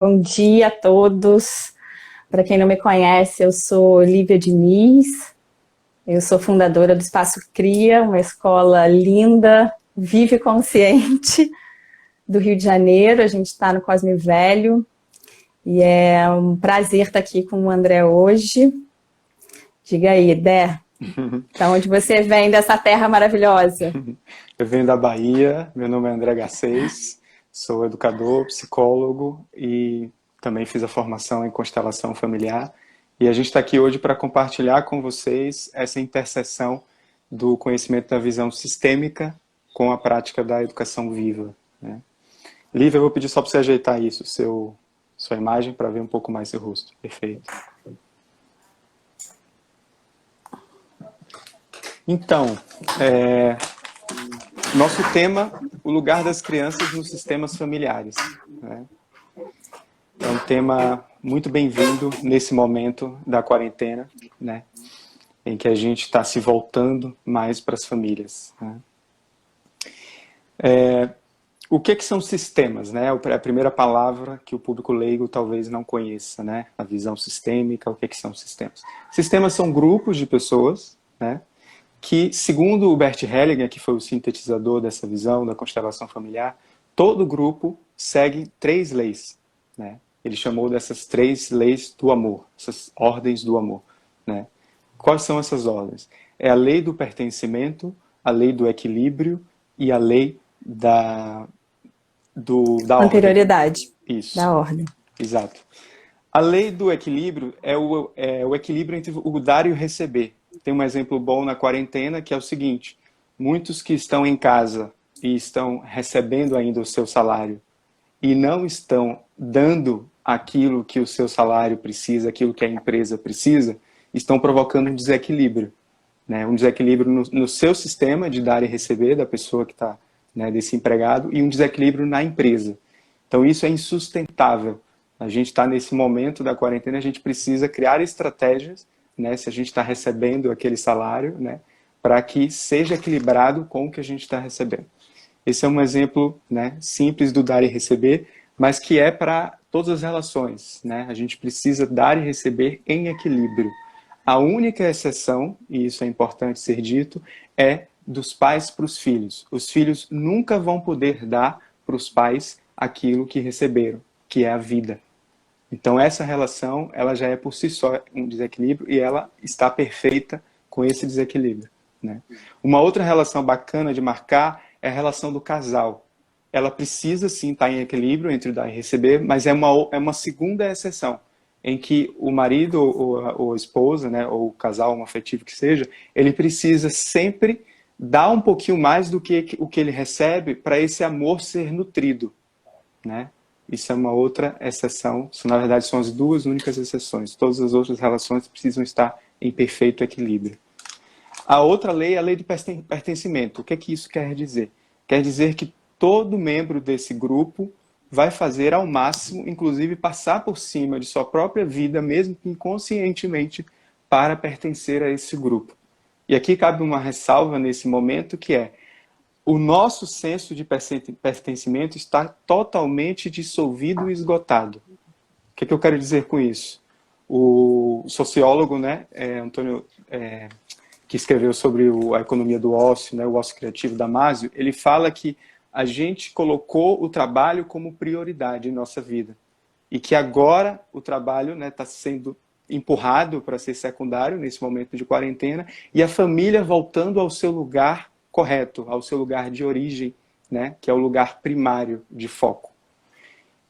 Bom dia a todos. Para quem não me conhece, eu sou Lívia Diniz. Eu sou fundadora do Espaço Cria, uma escola linda, vive consciente do Rio de Janeiro. A gente está no Cosme Velho e é um prazer estar aqui com o André hoje. Diga aí, Dé, da onde você vem dessa terra maravilhosa? Eu venho da Bahia, meu nome é André Garcês, sou educador, psicólogo e também fiz a formação em constelação familiar. E a gente está aqui hoje para compartilhar com vocês essa interseção do conhecimento da visão sistêmica com a prática da educação viva, né? Lívia, eu vou pedir só para você ajeitar isso, sua imagem, para ver um pouco mais seu rosto. Perfeito. Então, nosso tema, o lugar das crianças nos sistemas familiares, né? É um tema muito bem-vindo nesse momento da quarentena, né? Em que a gente está se voltando mais para as famílias, né? O que são sistemas, né? A primeira palavra que o público leigo talvez não conheça, né? A visão sistêmica, o que são sistemas? Sistemas são grupos de pessoas, né? Que, segundo o Bert Hellinger, que foi o sintetizador dessa visão da constelação familiar, todo grupo segue 3 leis, né? Ele chamou dessas 3 leis do amor, essas ordens do amor, né? Quais são essas ordens? É a lei do pertencimento, a lei do equilíbrio e a lei da ordem. Anterioridade da Isso, ordem. exato. A lei do equilíbrio é o equilíbrio entre o dar e o receber. Tem um exemplo bom na quarentena, que é o seguinte: muitos que estão em casa e estão recebendo ainda o seu salário e não estão dando aquilo que o seu salário precisa, aquilo que a empresa precisa, estão provocando um desequilíbrio, né? Um desequilíbrio no seu sistema de dar e receber da pessoa que está, né, desse empregado, e um desequilíbrio na empresa. Então isso é insustentável. A gente está nesse momento da quarentena, a gente precisa criar estratégias, né, se a gente está recebendo aquele salário, né, para que seja equilibrado com o que a gente está recebendo. Esse é um exemplo, né, simples do dar e receber, mas que é para todas as relações, né? A gente precisa dar e receber em equilíbrio. A única exceção, e isso é importante ser dito, é dos pais para os filhos. Os filhos nunca vão poder dar para os pais aquilo que receberam, que é a vida. Então essa relação, ela já é por si só um desequilíbrio e ela está perfeita com esse desequilíbrio, né? Uma outra relação bacana de marcar é a relação do casal. Ela precisa sim estar em equilíbrio entre o dar e receber, mas é uma segunda exceção, em que o marido ou a esposa, né, ou o casal homoafetivo que seja, ele precisa sempre dar um pouquinho mais do que o que ele recebe para esse amor ser nutrido, né? Isso é uma outra exceção. Isso, na verdade, são as 2 únicas exceções. Todas as outras relações precisam estar em perfeito equilíbrio. A outra lei é a lei do pertencimento. O que é que isso quer dizer? Quer dizer que todo membro desse grupo vai fazer ao máximo, inclusive passar por cima de sua própria vida, mesmo que inconscientemente, para pertencer a esse grupo. E aqui cabe uma ressalva nesse momento, que é: o nosso senso de pertencimento está totalmente dissolvido e esgotado. O que é que eu quero dizer com isso? O sociólogo, né, Antônio, que escreveu sobre a economia do ócio, né, o ócio criativo, Damasio, ele fala que a gente colocou o trabalho como prioridade em nossa vida e que agora o trabalho, né, está sendo empurrado para ser secundário nesse momento de quarentena, e a família voltando ao seu lugar correto, ao seu lugar de origem, né, que é o lugar primário de foco.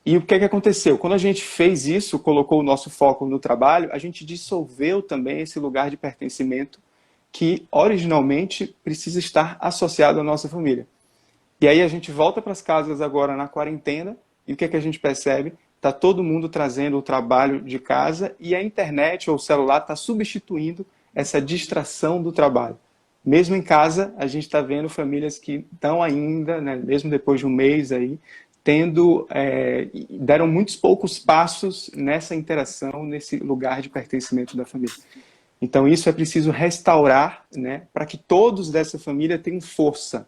E o que é que aconteceu? Quando a gente fez isso, colocou o nosso foco no trabalho, a gente dissolveu também esse lugar de pertencimento que originalmente precisa estar associado à nossa família. E aí a gente volta para as casas agora na quarentena, e o que é que a gente percebe? Está todo mundo trazendo o trabalho de casa, e a internet ou o celular está substituindo essa distração do trabalho. Mesmo em casa, a gente está vendo famílias que estão ainda, né, mesmo depois de um mês aí, deram muitos poucos passos nessa interação, nesse lugar de pertencimento da família. Então isso é preciso restaurar, né, para que todos dessa família tenham força.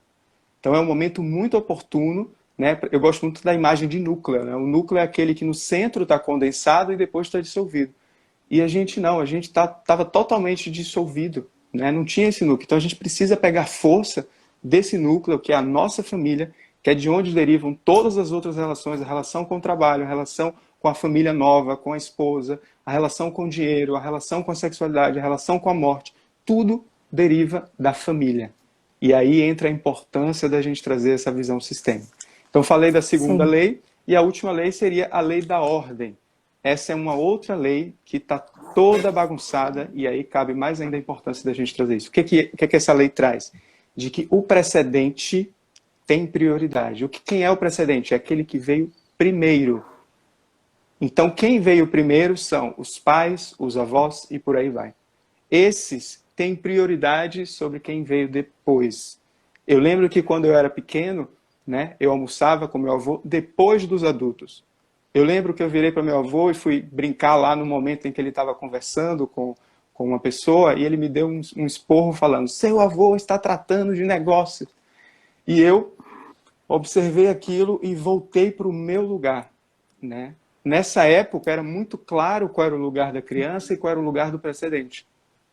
Então é um momento muito oportuno né? Eu gosto muito da imagem de núcleo, né? O núcleo é aquele que no centro está condensado e depois está dissolvido. E a gente não, a gente estava totalmente dissolvido, né? Não tinha esse núcleo. Então a gente precisa pegar força desse núcleo, que é a nossa família, que é de onde derivam todas as outras relações, a relação com o trabalho, a relação com a família nova, com a esposa, a relação com o dinheiro, a relação com a sexualidade, a relação com a morte. Tudo deriva da família. E aí entra a importância da gente trazer essa visão sistêmica. Então falei da segunda Sim. lei, e a última lei seria a lei da ordem. Essa é uma outra lei que está toda bagunçada, e aí cabe mais ainda a importância da gente trazer isso. O que essa lei traz? De que o precedente tem prioridade. Quem é o precedente? É aquele que veio primeiro. Então, quem veio primeiro são os pais, os avós e por aí vai. Esses têm prioridade sobre quem veio depois. Eu lembro que quando eu era pequeno, né, eu almoçava com meu avô depois dos adultos. Eu lembro que eu virei para meu avô e fui brincar lá no momento em que ele estava conversando com uma pessoa e ele me deu um esporro falando: seu avô está tratando de negócio. E eu observei aquilo e voltei para o meu lugar, né? Nessa época era muito claro qual era o lugar da criança e qual era o lugar do precedente.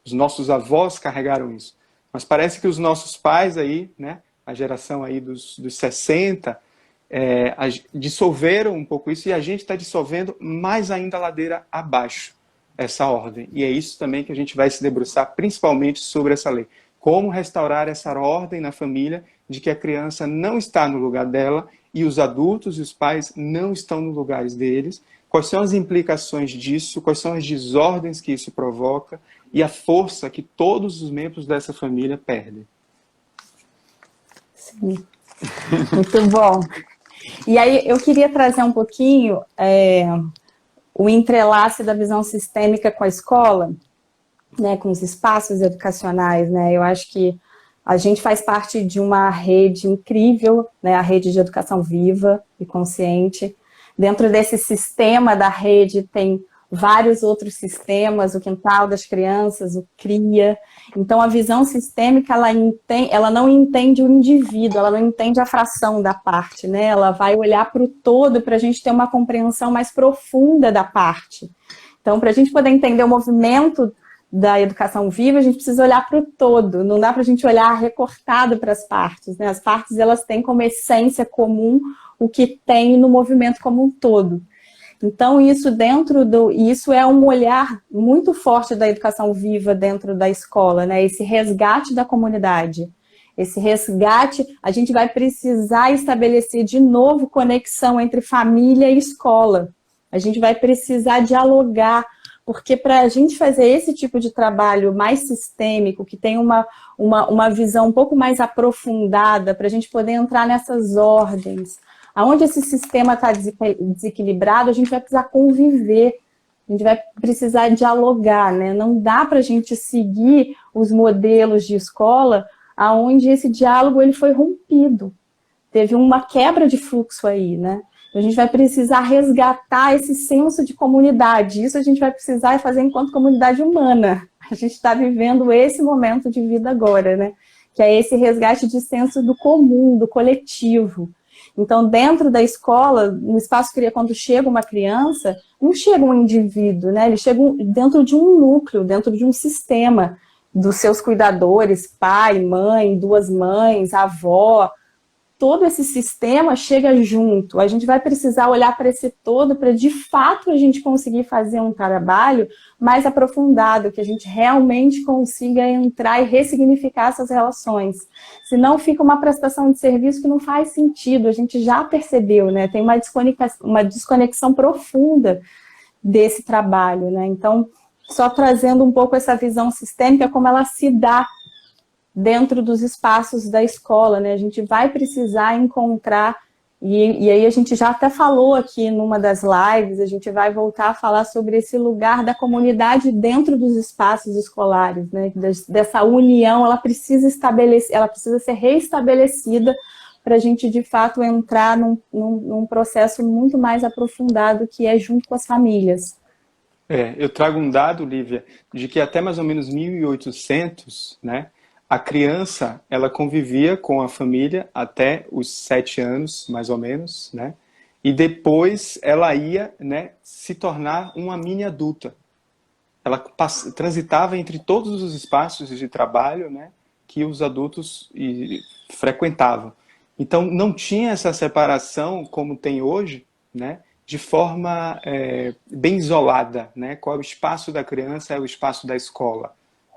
Os nossos avós carregaram isso. Mas parece que os nossos pais aí, né, a geração aí dos 60, dissolveram um pouco isso e a gente está dissolvendo mais ainda a ladeira abaixo essa ordem. E é isso também que a gente vai se debruçar principalmente sobre essa lei. Como restaurar essa ordem na família de que a criança não está no lugar dela e os adultos e os pais não estão nos lugares deles. Quais são as implicações disso, quais são as desordens que isso provoca e a força que todos os membros dessa família perdem. Sim. Muito bom. E aí eu queria trazer um pouquinho o entrelace da visão sistêmica com a escola, né, com os espaços educacionais, né? Eu acho que a gente faz parte de uma rede incrível, né, a rede de educação viva e consciente. Dentro desse sistema da rede tem vários outros sistemas, o quintal das crianças, o CRIA. Então, a visão sistêmica, ela não entende o indivíduo, ela não entende a fração da parte, né? Ela vai olhar para o todo para a gente ter uma compreensão mais profunda da parte. Então, para a gente poder entender o movimento da educação viva, a gente precisa olhar para o todo, não dá para a gente olhar recortado para as partes, né? As partes, elas têm como essência comum o que tem no movimento como um todo. Então, isso é um olhar muito forte da educação viva dentro da escola, né? Esse resgate da comunidade. Esse resgate, a gente vai precisar estabelecer de novo conexão entre família e escola. A gente vai precisar dialogar, porque para a gente fazer esse tipo de trabalho mais sistêmico, que tem uma visão um pouco mais aprofundada, para a gente poder entrar nessas ordens, aonde esse sistema está desequilibrado, a gente vai precisar conviver, a gente vai precisar dialogar, né? Não dá para a gente seguir os modelos de escola aonde esse diálogo ele foi rompido. Teve uma quebra de fluxo aí, né? A gente vai precisar resgatar esse senso de comunidade. Isso a gente vai precisar fazer enquanto comunidade humana. A gente está vivendo esse momento de vida agora, né? Que é esse resgate de senso do comum, do coletivo. Então, dentro da escola, no espaço CRIA, quando chega uma criança, não chega um indivíduo, né? Ele chega dentro de um núcleo, dentro de um sistema dos seus cuidadores, pai, mãe, duas mães, avó. Todo esse sistema chega junto. A gente vai precisar olhar para esse todo para, de fato, a gente conseguir fazer um trabalho mais aprofundado, que a gente realmente consiga entrar e ressignificar essas relações. Senão fica uma prestação de serviço que não faz sentido. A gente já percebeu, né? Tem uma desconexão profunda desse trabalho, né? Então, só trazendo um pouco essa visão sistêmica, como ela se dá dentro dos espaços da escola, né? A gente vai precisar encontrar, e aí a gente já até falou aqui numa das lives, a gente vai voltar a falar sobre esse lugar da comunidade dentro dos espaços escolares, né? Dessa união, ela precisa ser reestabelecida para a gente, de fato, entrar num processo muito mais aprofundado, que é junto com as famílias. Eu trago um dado, Lívia, de que até mais ou menos 1800, né? A criança, ela convivia com a família até os 7 anos, mais ou menos, né? E depois ela ia, né, se tornar uma mini adulta. Ela transitava entre todos os espaços de trabalho, né, que os adultos frequentavam. Então, não tinha essa separação como tem hoje, né, de forma bem isolada, né? Qual é o espaço da criança, é o espaço da escola,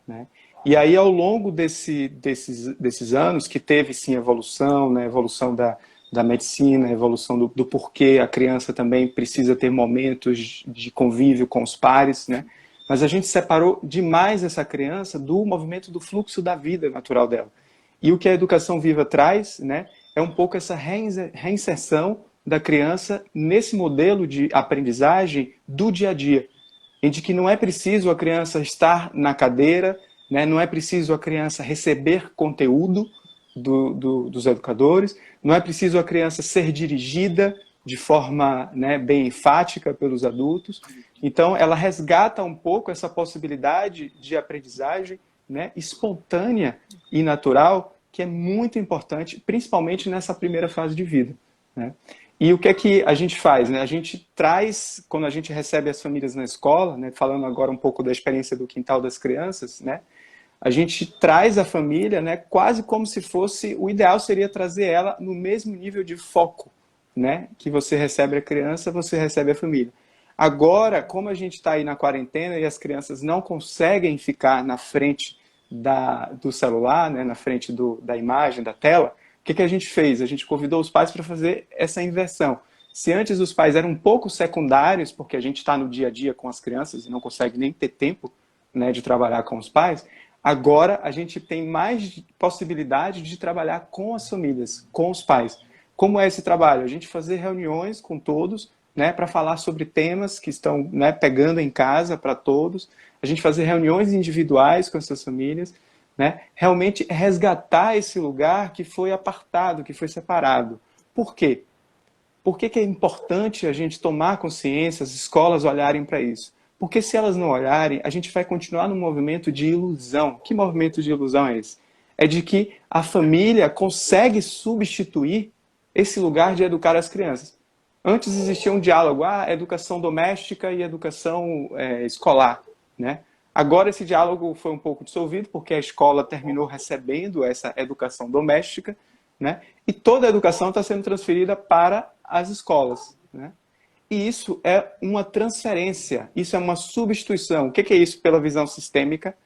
né? E aí, ao longo desses anos, que teve, sim, evolução, né, evolução da medicina, evolução do porquê a criança também precisa ter momentos de convívio com os pares, né? Mas a gente separou demais essa criança do movimento do fluxo da vida natural dela. E o que a Educação Viva traz, né, é um pouco essa reinserção da criança nesse modelo de aprendizagem do dia a dia, em de que não é preciso a criança estar na cadeira, né, não é preciso a criança receber conteúdo dos educadores, não é preciso a criança ser dirigida de forma, né, bem enfática pelos adultos. Então, ela resgata um pouco essa possibilidade de aprendizagem, né, espontânea e natural, que é muito importante, principalmente nessa primeira fase de vida, né? E o que é que a gente faz, né? A gente traz, quando a gente recebe as famílias na escola, né, falando agora um pouco da experiência do Quintal das Crianças, né, a gente traz a família, né, quase como se fosse, o ideal seria trazer ela no mesmo nível de foco, né, que você recebe a criança, você recebe a família. Agora, como a gente está aí na quarentena e as crianças não conseguem ficar na frente do celular, né, na frente da imagem, da tela, o que a gente fez? A gente convidou os pais para fazer essa inversão. Se antes os pais eram um pouco secundários, porque a gente está no dia a dia com as crianças e não consegue nem ter tempo, né, de trabalhar com os pais, agora a gente tem mais possibilidade de trabalhar com as famílias, com os pais. Como é esse trabalho? A gente fazer reuniões com todos, né, para falar sobre temas que estão, né, pegando em casa para todos. A gente fazer reuniões individuais com essas famílias, né, realmente resgatar esse lugar que foi apartado, que foi separado. Por quê? Por que é importante a gente tomar consciência, as escolas olharem para isso? Porque se elas não olharem, a gente vai continuar num movimento de ilusão. Que movimento de ilusão é esse? É de que a família consegue substituir esse lugar de educar as crianças. Antes existia um diálogo, educação doméstica e educação escolar, né? Agora esse diálogo foi um pouco dissolvido, porque a escola terminou recebendo essa educação doméstica, né? E toda a educação está sendo transferida para as escolas, né? E isso é uma transferência, isso é uma substituição. O que é isso pela visão sistêmica?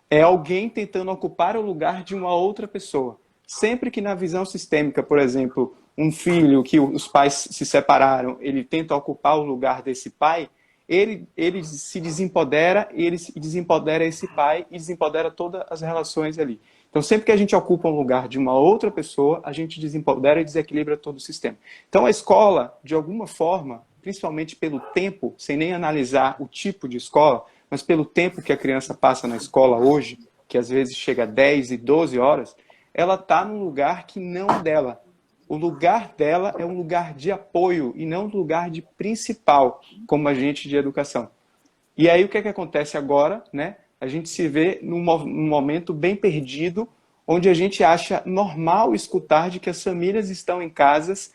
É alguém tentando ocupar o lugar de uma outra pessoa. Sempre que na visão sistêmica, por exemplo, um filho que os pais se separaram, ele tenta ocupar o lugar desse pai, ele se desempodera, ele desempodera esse pai e desempodera todas as relações ali. Então, sempre que a gente ocupa um lugar de uma outra pessoa, a gente desempodera e desequilibra todo o sistema. Então, a escola, de alguma forma, principalmente pelo tempo, sem nem analisar o tipo de escola, mas pelo tempo que a criança passa na escola hoje, que às vezes chega a 10 e 12 horas, ela está num lugar que não é dela. O lugar dela é um lugar de apoio e não um lugar de principal, como agente de educação. E aí o que acontece agora, né? A gente se vê num momento bem perdido, onde a gente acha normal escutar de que as famílias estão em casas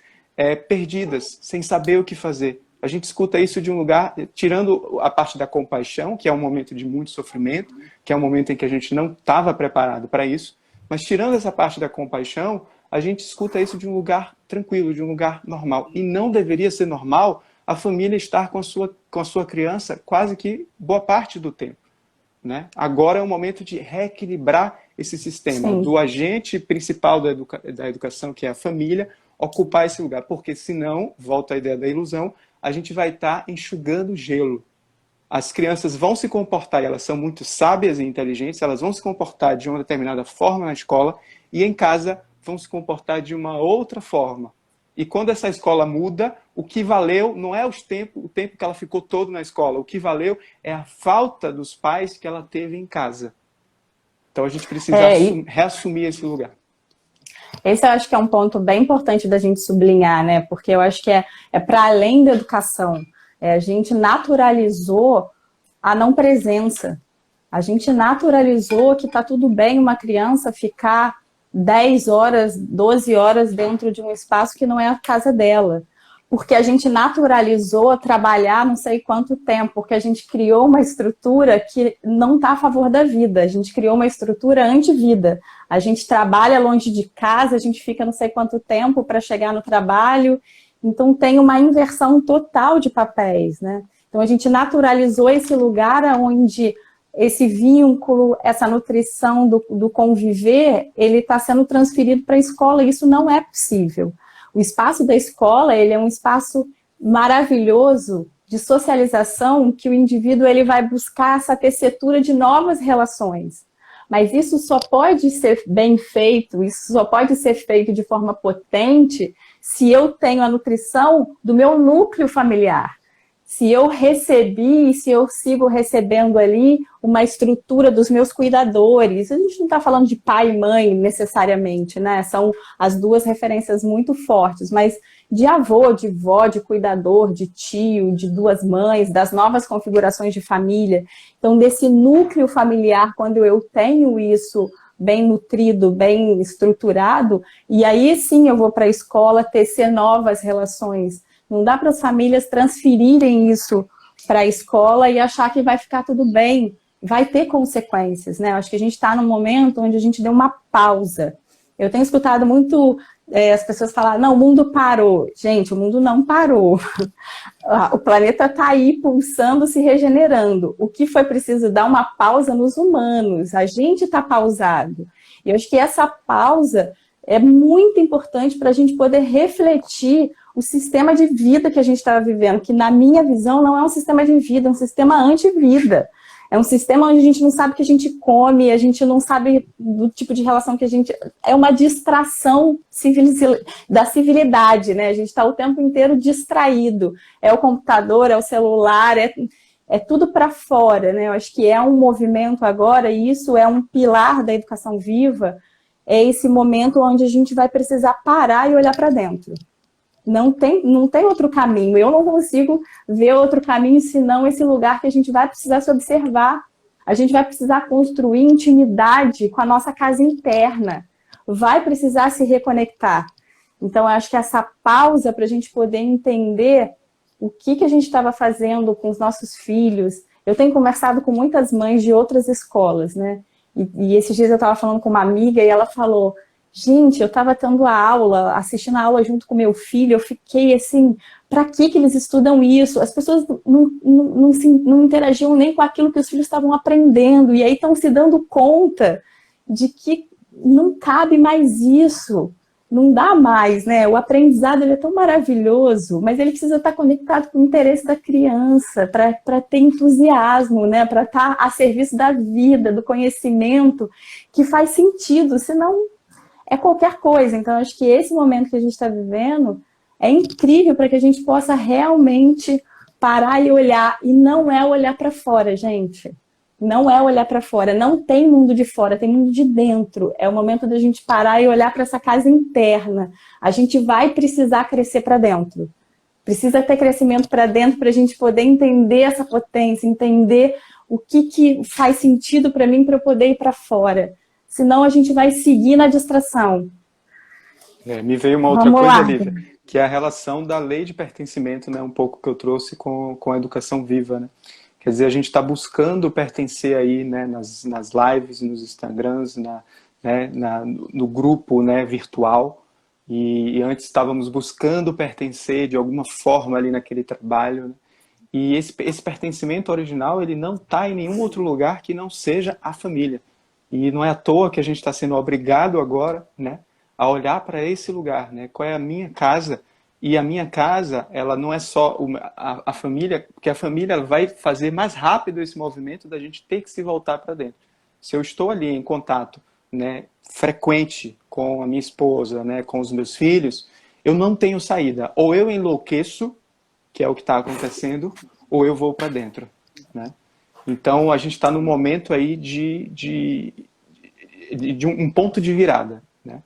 perdidas, sem saber o que fazer. A gente escuta isso de um lugar, tirando a parte da compaixão, que é um momento de muito sofrimento, que é um momento em que a gente não estava preparado para isso, mas tirando essa parte da compaixão, a gente escuta isso de um lugar tranquilo, de um lugar normal. E não deveria ser normal a família estar com a sua criança quase que boa parte do tempo, né? Agora é o momento de reequilibrar esse sistema. Sim. Do agente principal da educação, que é a família, ocupar esse lugar. Porque senão, volta à ideia da ilusão, a gente vai estar enxugando gelo. As crianças vão se comportar, e elas são muito sábias e inteligentes, elas vão se comportar de uma determinada forma na escola e em casa vão se comportar de uma outra forma. E quando essa escola muda, o que valeu não é o tempo que ela ficou todo na escola. O que valeu é a falta dos pais que ela teve em casa. Então a gente precisa reassumir esse lugar. Esse eu acho que é um ponto bem importante da gente sublinhar, né? Porque eu acho que é para além da educação. A gente naturalizou a não presença. A gente naturalizou que está tudo bem uma criança ficar 10 horas, 12 horas dentro de um espaço que não é a casa dela. Porque a gente naturalizou trabalhar não sei quanto tempo, porque a gente criou uma estrutura que não está a favor da vida. A gente criou uma estrutura anti-vida. A gente trabalha longe de casa, a gente fica não sei quanto tempo para chegar no trabalho. Então tem uma inversão total de papéis, né? Então a gente naturalizou esse lugar onde esse vínculo, essa nutrição do conviver, ele está sendo transferido para a escola, e isso não é possível. O espaço da escola, ele é um espaço maravilhoso de socialização, que o indivíduo ele vai buscar essa tessitura de novas relações. Mas isso só pode ser bem feito, isso só pode ser feito de forma potente se eu tenho a nutrição do meu núcleo familiar. Se eu recebi, se eu sigo recebendo ali uma estrutura dos meus cuidadores, a gente não está falando de pai e mãe necessariamente, né? São as duas referências muito fortes, mas de avô, de vó, de cuidador, de tio, de duas mães, das novas configurações de família. Então, desse núcleo familiar, quando eu tenho isso bem nutrido, bem estruturado, e aí sim eu vou para a escola tecer novas relações. Não dá para as famílias transferirem isso para a escola e achar que vai ficar tudo bem. Vai ter consequências, né? Eu acho que a gente está num momento onde a gente deu uma pausa. Eu tenho escutado muito as pessoas falar, não, o mundo parou. Gente, o mundo não parou. O planeta está aí pulsando, se regenerando. O que foi preciso dar uma pausa nos humanos. A gente está pausado. E eu acho que essa pausa é muito importante para a gente poder refletir o sistema de vida que a gente está vivendo, que na minha visão não é um sistema de vida, é um sistema anti-vida. É um sistema onde a gente não sabe o que a gente come, a gente não sabe do tipo de relação que a gente... É uma distração da civilidade, né? A gente está o tempo inteiro distraído. É o computador, é o celular, é tudo para fora, né? Eu acho que é um movimento agora, e isso é um pilar da educação viva, é esse momento onde a gente vai precisar parar e olhar para dentro. Não tem outro caminho. Eu não consigo ver outro caminho senão esse lugar que a gente vai precisar se observar. A gente vai precisar construir intimidade com a nossa casa interna. Vai precisar se reconectar. Então, eu acho que essa pausa para a gente poder entender o que a gente estava fazendo com os nossos filhos. Eu tenho conversado com muitas mães de outras escolas, né? E esses dias eu estava falando com uma amiga e ela falou... Gente, eu estava tendo a aula, assistindo a aula junto com meu filho, eu fiquei assim, para que eles estudam isso? As pessoas não interagiam nem com aquilo que os filhos estavam aprendendo, e aí estão se dando conta de que não cabe mais isso, não dá mais, né? O aprendizado ele é tão maravilhoso, mas ele precisa estar conectado com o interesse da criança, para ter entusiasmo, né? Para estar a serviço da vida, do conhecimento, que faz sentido, senão... é qualquer coisa. Então, acho que esse momento que a gente está vivendo é incrível para que a gente possa realmente parar e olhar. E não é olhar para fora, gente. Não é olhar para fora. Não tem mundo de fora, tem mundo de dentro. É o momento da gente parar e olhar para essa casa interna. A gente vai precisar crescer para dentro. Precisa ter crescimento para dentro para a gente poder entender essa potência, entender o que faz sentido para mim para eu poder ir para fora. Senão a gente vai seguir na distração. Me veio uma outra coisa, Lívia, que é a relação da lei de pertencimento, né, um pouco que eu trouxe com a educação viva, né? Quer dizer, a gente está buscando pertencer aí, né, nas lives, nos Instagrams, no grupo, né, virtual, e antes estávamos buscando pertencer de alguma forma ali naquele trabalho, né? E esse pertencimento original, ele não está em nenhum outro lugar que não seja a família. E não é à toa que a gente está sendo obrigado agora, né, a olhar para esse lugar, né? Qual é a minha casa? E a minha casa, ela não é só a família, porque a família vai fazer mais rápido esse movimento da gente ter que se voltar para dentro. Se eu estou ali em contato, né, frequente com a minha esposa, né, com os meus filhos, eu não tenho saída. Ou eu enlouqueço, que é o que está acontecendo, ou eu vou para dentro, né? Então, a gente está num momento aí de um ponto de virada, né?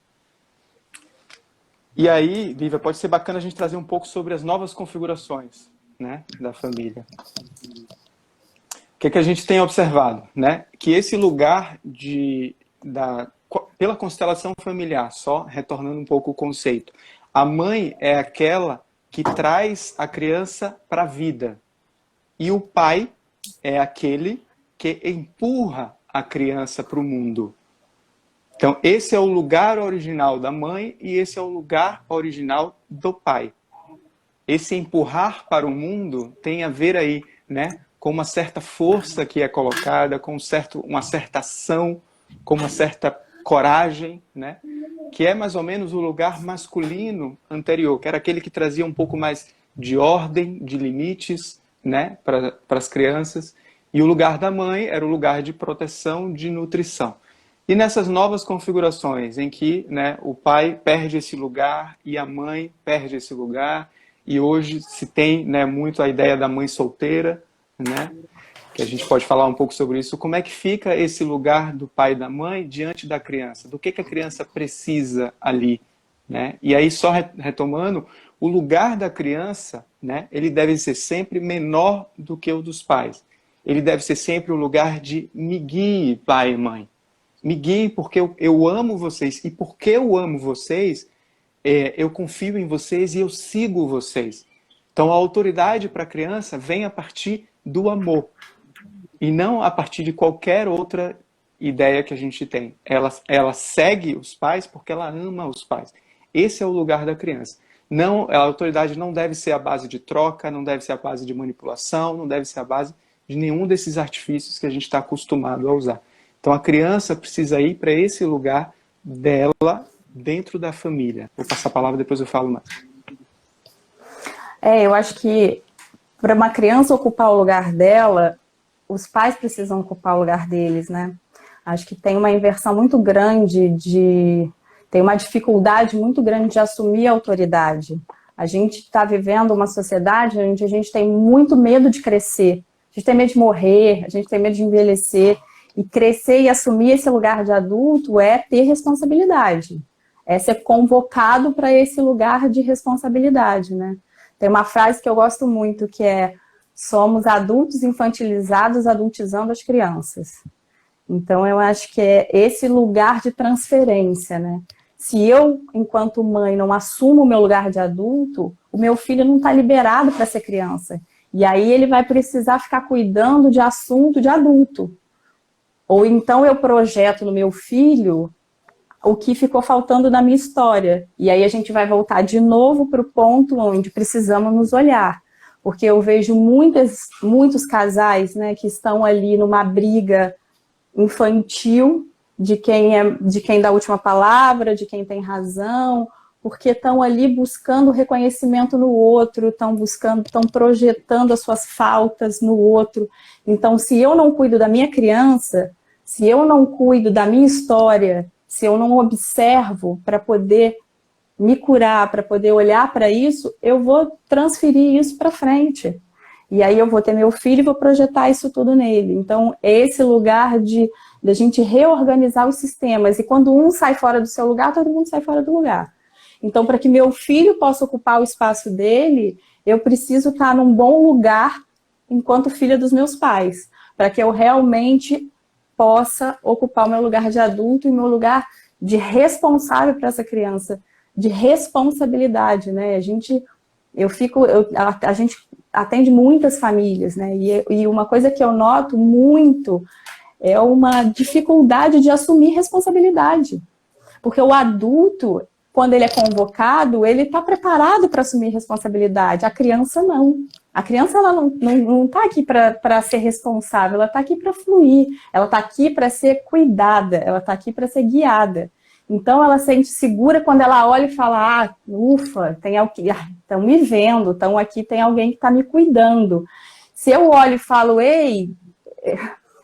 E aí, Lívia, pode ser bacana a gente trazer um pouco sobre as novas configurações, né, da família. que a gente tem observado, né? Que esse lugar pela constelação familiar, só retornando um pouco o conceito, a mãe é aquela que traz a criança para a vida e o pai é aquele que empurra a criança para o mundo. Então, esse é o lugar original da mãe e esse é o lugar original do pai. Esse empurrar para o mundo tem a ver aí, né, com uma certa força que é colocada, com uma certa ação, com uma certa coragem, né, que é mais ou menos o lugar masculino anterior, que era aquele que trazia um pouco mais de ordem, de limites, né, para as crianças, e o lugar da mãe era o lugar de proteção, de nutrição. E nessas novas configurações em que, né, o pai perde esse lugar e a mãe perde esse lugar, e hoje se tem, né, muito a ideia da mãe solteira, né, que a gente pode falar um pouco sobre isso. Como é que fica esse lugar do pai e da mãe diante da criança? Do que a criança precisa ali? Né? E aí, só retomando, o lugar da criança, né, ele deve ser sempre menor do que o dos pais. Ele deve ser sempre o lugar de me guie, pai e mãe. Me guie porque eu amo vocês. E porque eu amo vocês, eu confio em vocês e eu sigo vocês. Então a autoridade para a criança vem a partir do amor. E não a partir de qualquer outra ideia que a gente tem. Ela segue os pais porque ela ama os pais. Esse é o lugar da criança. Não, a autoridade não deve ser a base de troca, não deve ser a base de manipulação, não deve ser a base de nenhum desses artifícios que a gente está acostumado a usar. Então a criança precisa ir para esse lugar dela dentro da família. Vou passar a palavra, depois eu falo mais. Eu acho que para uma criança ocupar o lugar dela, os pais precisam ocupar o lugar deles, né? Acho que tem uma inversão muito grande tem uma dificuldade muito grande de assumir a autoridade. A gente está vivendo uma sociedade onde a gente tem muito medo de crescer. A gente tem medo de morrer, a gente tem medo de envelhecer. E crescer e assumir esse lugar de adulto é ter responsabilidade. É ser convocado para esse lugar de responsabilidade, né? Tem uma frase que eu gosto muito, que é: somos adultos infantilizados adultizando as crianças. Então, eu acho que é esse lugar de transferência, né? Se eu, enquanto mãe, não assumo o meu lugar de adulto, o meu filho não está liberado para ser criança. E aí ele vai precisar ficar cuidando de assunto de adulto. Ou então eu projeto no meu filho o que ficou faltando na minha história. E aí a gente vai voltar de novo para o ponto onde precisamos nos olhar. Porque eu vejo muitos casais, né, que estão ali numa briga infantil de quem dá a última palavra, de quem tem razão, porque estão ali buscando reconhecimento no outro, estão projetando as suas faltas no outro. Então, se eu não cuido da minha criança, se eu não cuido da minha história, se eu não observo para poder me curar, para poder olhar para isso, eu vou transferir isso para frente. E aí eu vou ter meu filho e vou projetar isso tudo nele. Então, é esse lugar de a gente reorganizar os sistemas. E quando um sai fora do seu lugar, todo mundo sai fora do lugar. Então, para que meu filho possa ocupar o espaço dele, eu preciso estar num bom lugar enquanto filha dos meus pais, para que eu realmente possa ocupar o meu lugar de adulto e o meu lugar de responsável para essa criança, de responsabilidade, né? A gente atende muitas famílias, né? E uma coisa que eu noto muito é uma dificuldade de assumir responsabilidade. Porque o adulto, quando ele é convocado, ele está preparado para assumir responsabilidade. A criança não. A criança ela não está aqui para ser responsável, ela está aqui para fluir, ela está aqui para ser cuidada, ela está aqui para ser guiada. Então ela se sente segura quando ela olha e fala: ufa, estão me vendo, aqui tem alguém que está me cuidando. Se eu olho e falo: ei,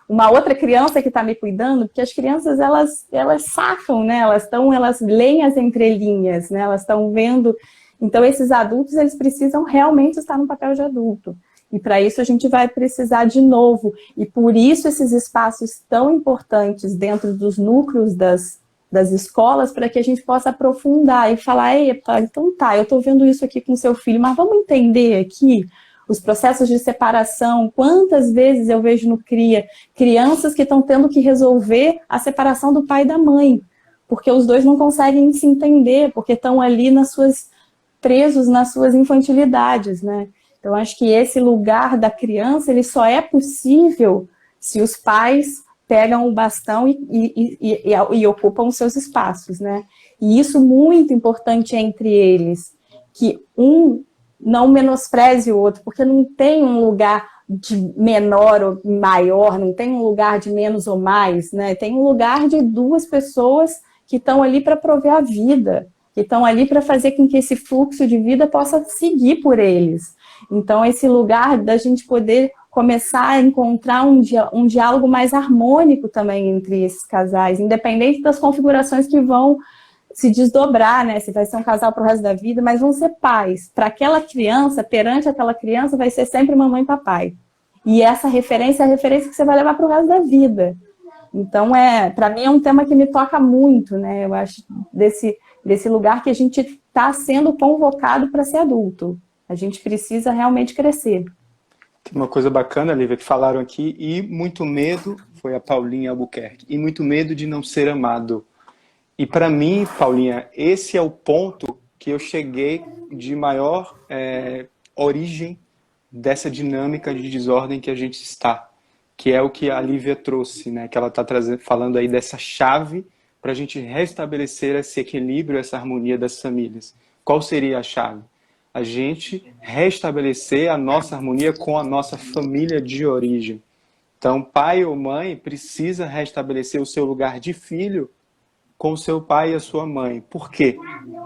uma outra criança que está me cuidando, porque as crianças elas sacam, né? Elas leem as entrelinhas, né? Elas estão vendo. Então esses adultos eles precisam realmente estar no papel de adulto. E para isso a gente vai precisar de novo. E por isso esses espaços tão importantes dentro dos núcleos das escolas, para que a gente possa aprofundar e falar: epa, então tá, eu estou vendo isso aqui com seu filho, mas vamos entender aqui os processos de separação. Quantas vezes eu vejo no CRIA crianças que estão tendo que resolver a separação do pai e da mãe, porque os dois não conseguem se entender, porque estão ali presos nas suas infantilidades, né? Então, acho que esse lugar da criança, ele só é possível se os pais pegam o bastão e ocupam os seus espaços, né? E isso muito importante entre eles, que um não menospreze o outro, porque não tem um lugar de menor ou maior, não tem um lugar de menos ou mais, né? Tem um lugar de duas pessoas que estão ali para prover a vida, que estão ali para fazer com que esse fluxo de vida possa seguir por eles. Então, esse lugar da gente poder começar a encontrar um diálogo mais harmônico também entre esses casais, independente das configurações que vão se desdobrar, né? Se vai ser um casal para o resto da vida, mas vão ser pais. Para aquela criança, perante aquela criança, vai ser sempre mamãe e papai. E essa referência é a referência que você vai levar para o resto da vida. Então, para mim, é um tema que me toca muito, né? Eu acho desse lugar que a gente está sendo convocado para ser adulto. A gente precisa realmente crescer. Tem uma coisa bacana, Lívia, que falaram aqui, e muito medo, foi a Paulinha Albuquerque, e muito medo de não ser amado. E para mim, Paulinha, esse é o ponto que eu cheguei de maior origem dessa dinâmica de desordem que a gente está, que é o que a Lívia trouxe, né? Que ela está falando aí dessa chave para a gente restabelecer esse equilíbrio, essa harmonia das famílias. Qual seria a chave? A gente restabelecer a nossa harmonia com a nossa família de origem. Então, pai ou mãe precisa restabelecer o seu lugar de filho com o seu pai e a sua mãe. Por quê?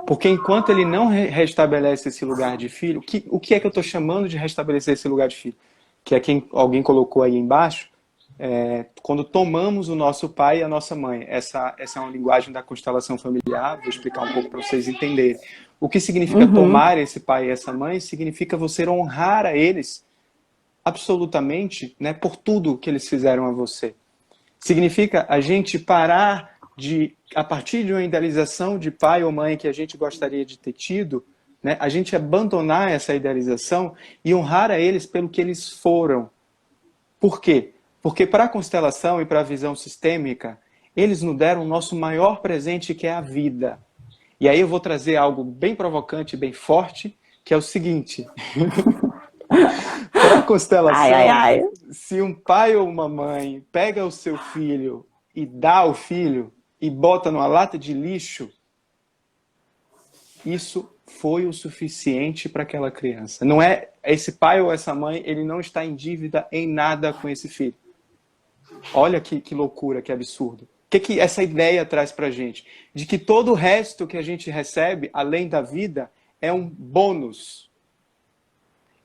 Porque enquanto ele não restabelece esse lugar de filho, o que é que eu estou chamando de restabelecer esse lugar de filho? Que é quem alguém colocou aí embaixo, quando tomamos o nosso pai e a nossa mãe. Essa é uma linguagem da constelação familiar, vou explicar um pouco para vocês entenderem. O que significa tomar esse pai e essa mãe? Significa você honrar a eles absolutamente, né, por tudo que eles fizeram a você. Significa a gente parar a partir de uma idealização de pai ou mãe que a gente gostaria de ter tido, né, a gente abandonar essa idealização e honrar a eles pelo que eles foram. Por quê? Porque para a constelação e para a visão sistêmica, eles nos deram o nosso maior presente, que é a vida. E aí eu vou trazer algo bem provocante, bem forte, que é o seguinte. Para a constelação, se um pai ou uma mãe pega o seu filho e dá ao filho e bota numa lata de lixo, isso foi o suficiente para aquela criança. Não é esse pai ou essa mãe, ele não está em dívida em nada com esse filho. Olha que loucura, que absurdo. O que essa ideia traz para a gente? De que todo o resto que a gente recebe, além da vida, é um bônus.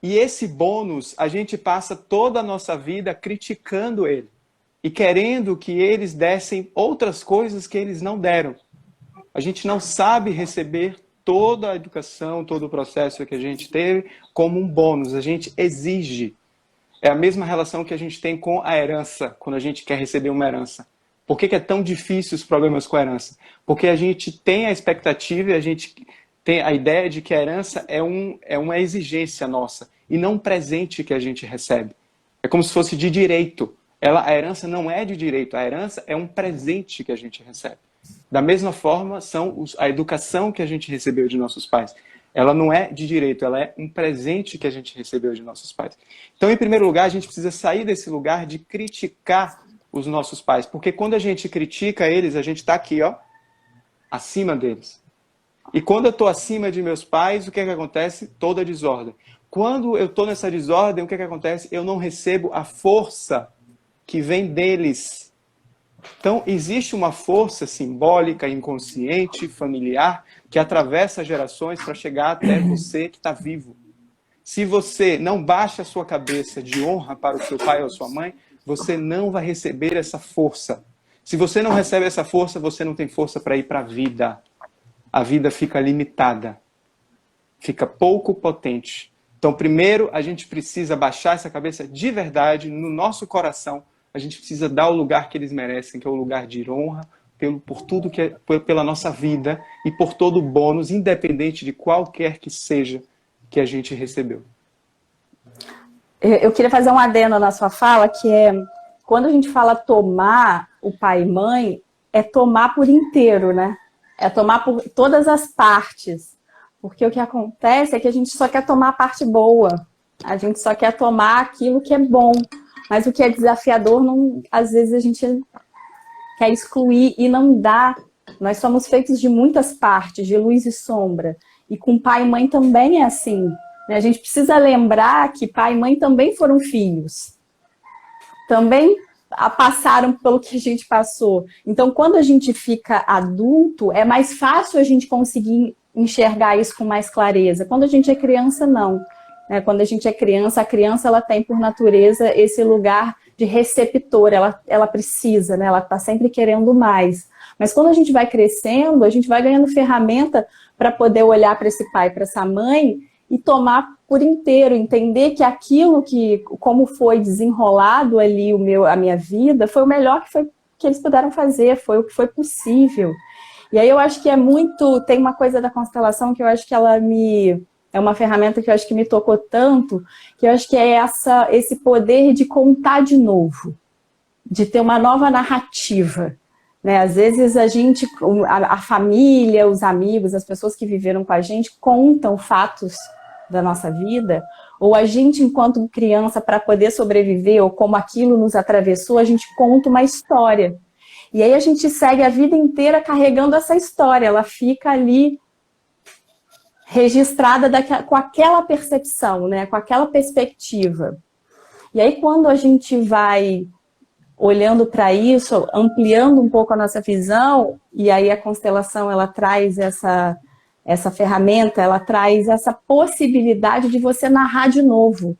E esse bônus, a gente passa toda a nossa vida criticando ele. E querendo que eles dessem outras coisas que eles não deram. A gente não sabe receber toda a educação, todo o processo que a gente teve como um bônus. A gente exige. É a mesma relação que a gente tem com a herança, quando a gente quer receber uma herança. Por que é tão difícil os problemas com a herança? Porque a gente tem a expectativa e a gente tem a ideia de que a herança é uma exigência nossa e não um presente que a gente recebe. É como se fosse de direito. A herança não é de direito, a herança é um presente que a gente recebe. Da mesma forma, a educação que a gente recebeu de nossos pais. Ela não é de direito, ela é um presente que a gente recebeu de nossos pais. Então, em primeiro lugar, a gente precisa sair desse lugar de criticar os nossos pais. Porque quando a gente critica eles, a gente está aqui, ó, acima deles. E quando eu estou acima de meus pais, o que acontece? Toda desordem. Quando eu estou nessa desordem, o que acontece? Eu não recebo a força que vem deles. Então, existe uma força simbólica, inconsciente, familiar, que atravessa gerações para chegar até você que está vivo. Se você não baixa a sua cabeça de honra para o seu pai ou sua mãe, você não vai receber essa força. Se você não recebe essa força, você não tem força para ir para a vida. A vida fica limitada. Fica pouco potente. Então, primeiro, a gente precisa baixar essa cabeça de verdade no nosso coração. A gente precisa dar o lugar que eles merecem, que é o lugar de honra, por tudo que pela nossa vida e por todo o bônus, independente de qualquer que seja que a gente recebeu. Eu queria fazer um adendo na sua fala, que é, quando a gente fala tomar o pai e mãe, é tomar por inteiro, né? É tomar por todas as partes. Porque o que acontece é que a gente só quer tomar a parte boa. A gente só quer tomar aquilo que é bom. Mas o que é desafiador, não, às vezes a gente quer excluir e não dá. Nós somos feitos de muitas partes, de luz e sombra. E com pai e mãe também é assim. A gente precisa lembrar que pai e mãe também foram filhos. Também passaram pelo que a gente passou. Então, quando a gente fica adulto, é mais fácil a gente conseguir enxergar isso com mais clareza. Quando a gente é criança, não. Quando a gente é criança, a criança ela tem por natureza esse lugar de receptor, ela precisa, né? Ela está sempre querendo mais. Mas quando a gente vai crescendo, a gente vai ganhando ferramenta para poder olhar para esse pai, para essa mãe e tomar por inteiro, entender que aquilo como foi desenrolado ali a minha vida, foi o melhor que eles puderam fazer, foi o que foi possível. E aí eu acho que tem uma coisa da constelação que eu acho que é uma ferramenta que eu acho que me tocou tanto, que eu acho que é esse poder de contar de novo, de ter uma nova narrativa. Né? Às vezes a família, os amigos, as pessoas que viveram com a gente contam fatos da nossa vida, ou a gente, enquanto criança, para poder sobreviver, ou como aquilo nos atravessou, a gente conta uma história. E aí a gente segue a vida inteira carregando essa história, ela fica ali registrada com aquela percepção, né? Com aquela perspectiva. E aí quando a gente vai olhando para isso, ampliando um pouco a nossa visão, e aí a constelação ela traz essa ferramenta, ela traz essa possibilidade de você narrar de novo,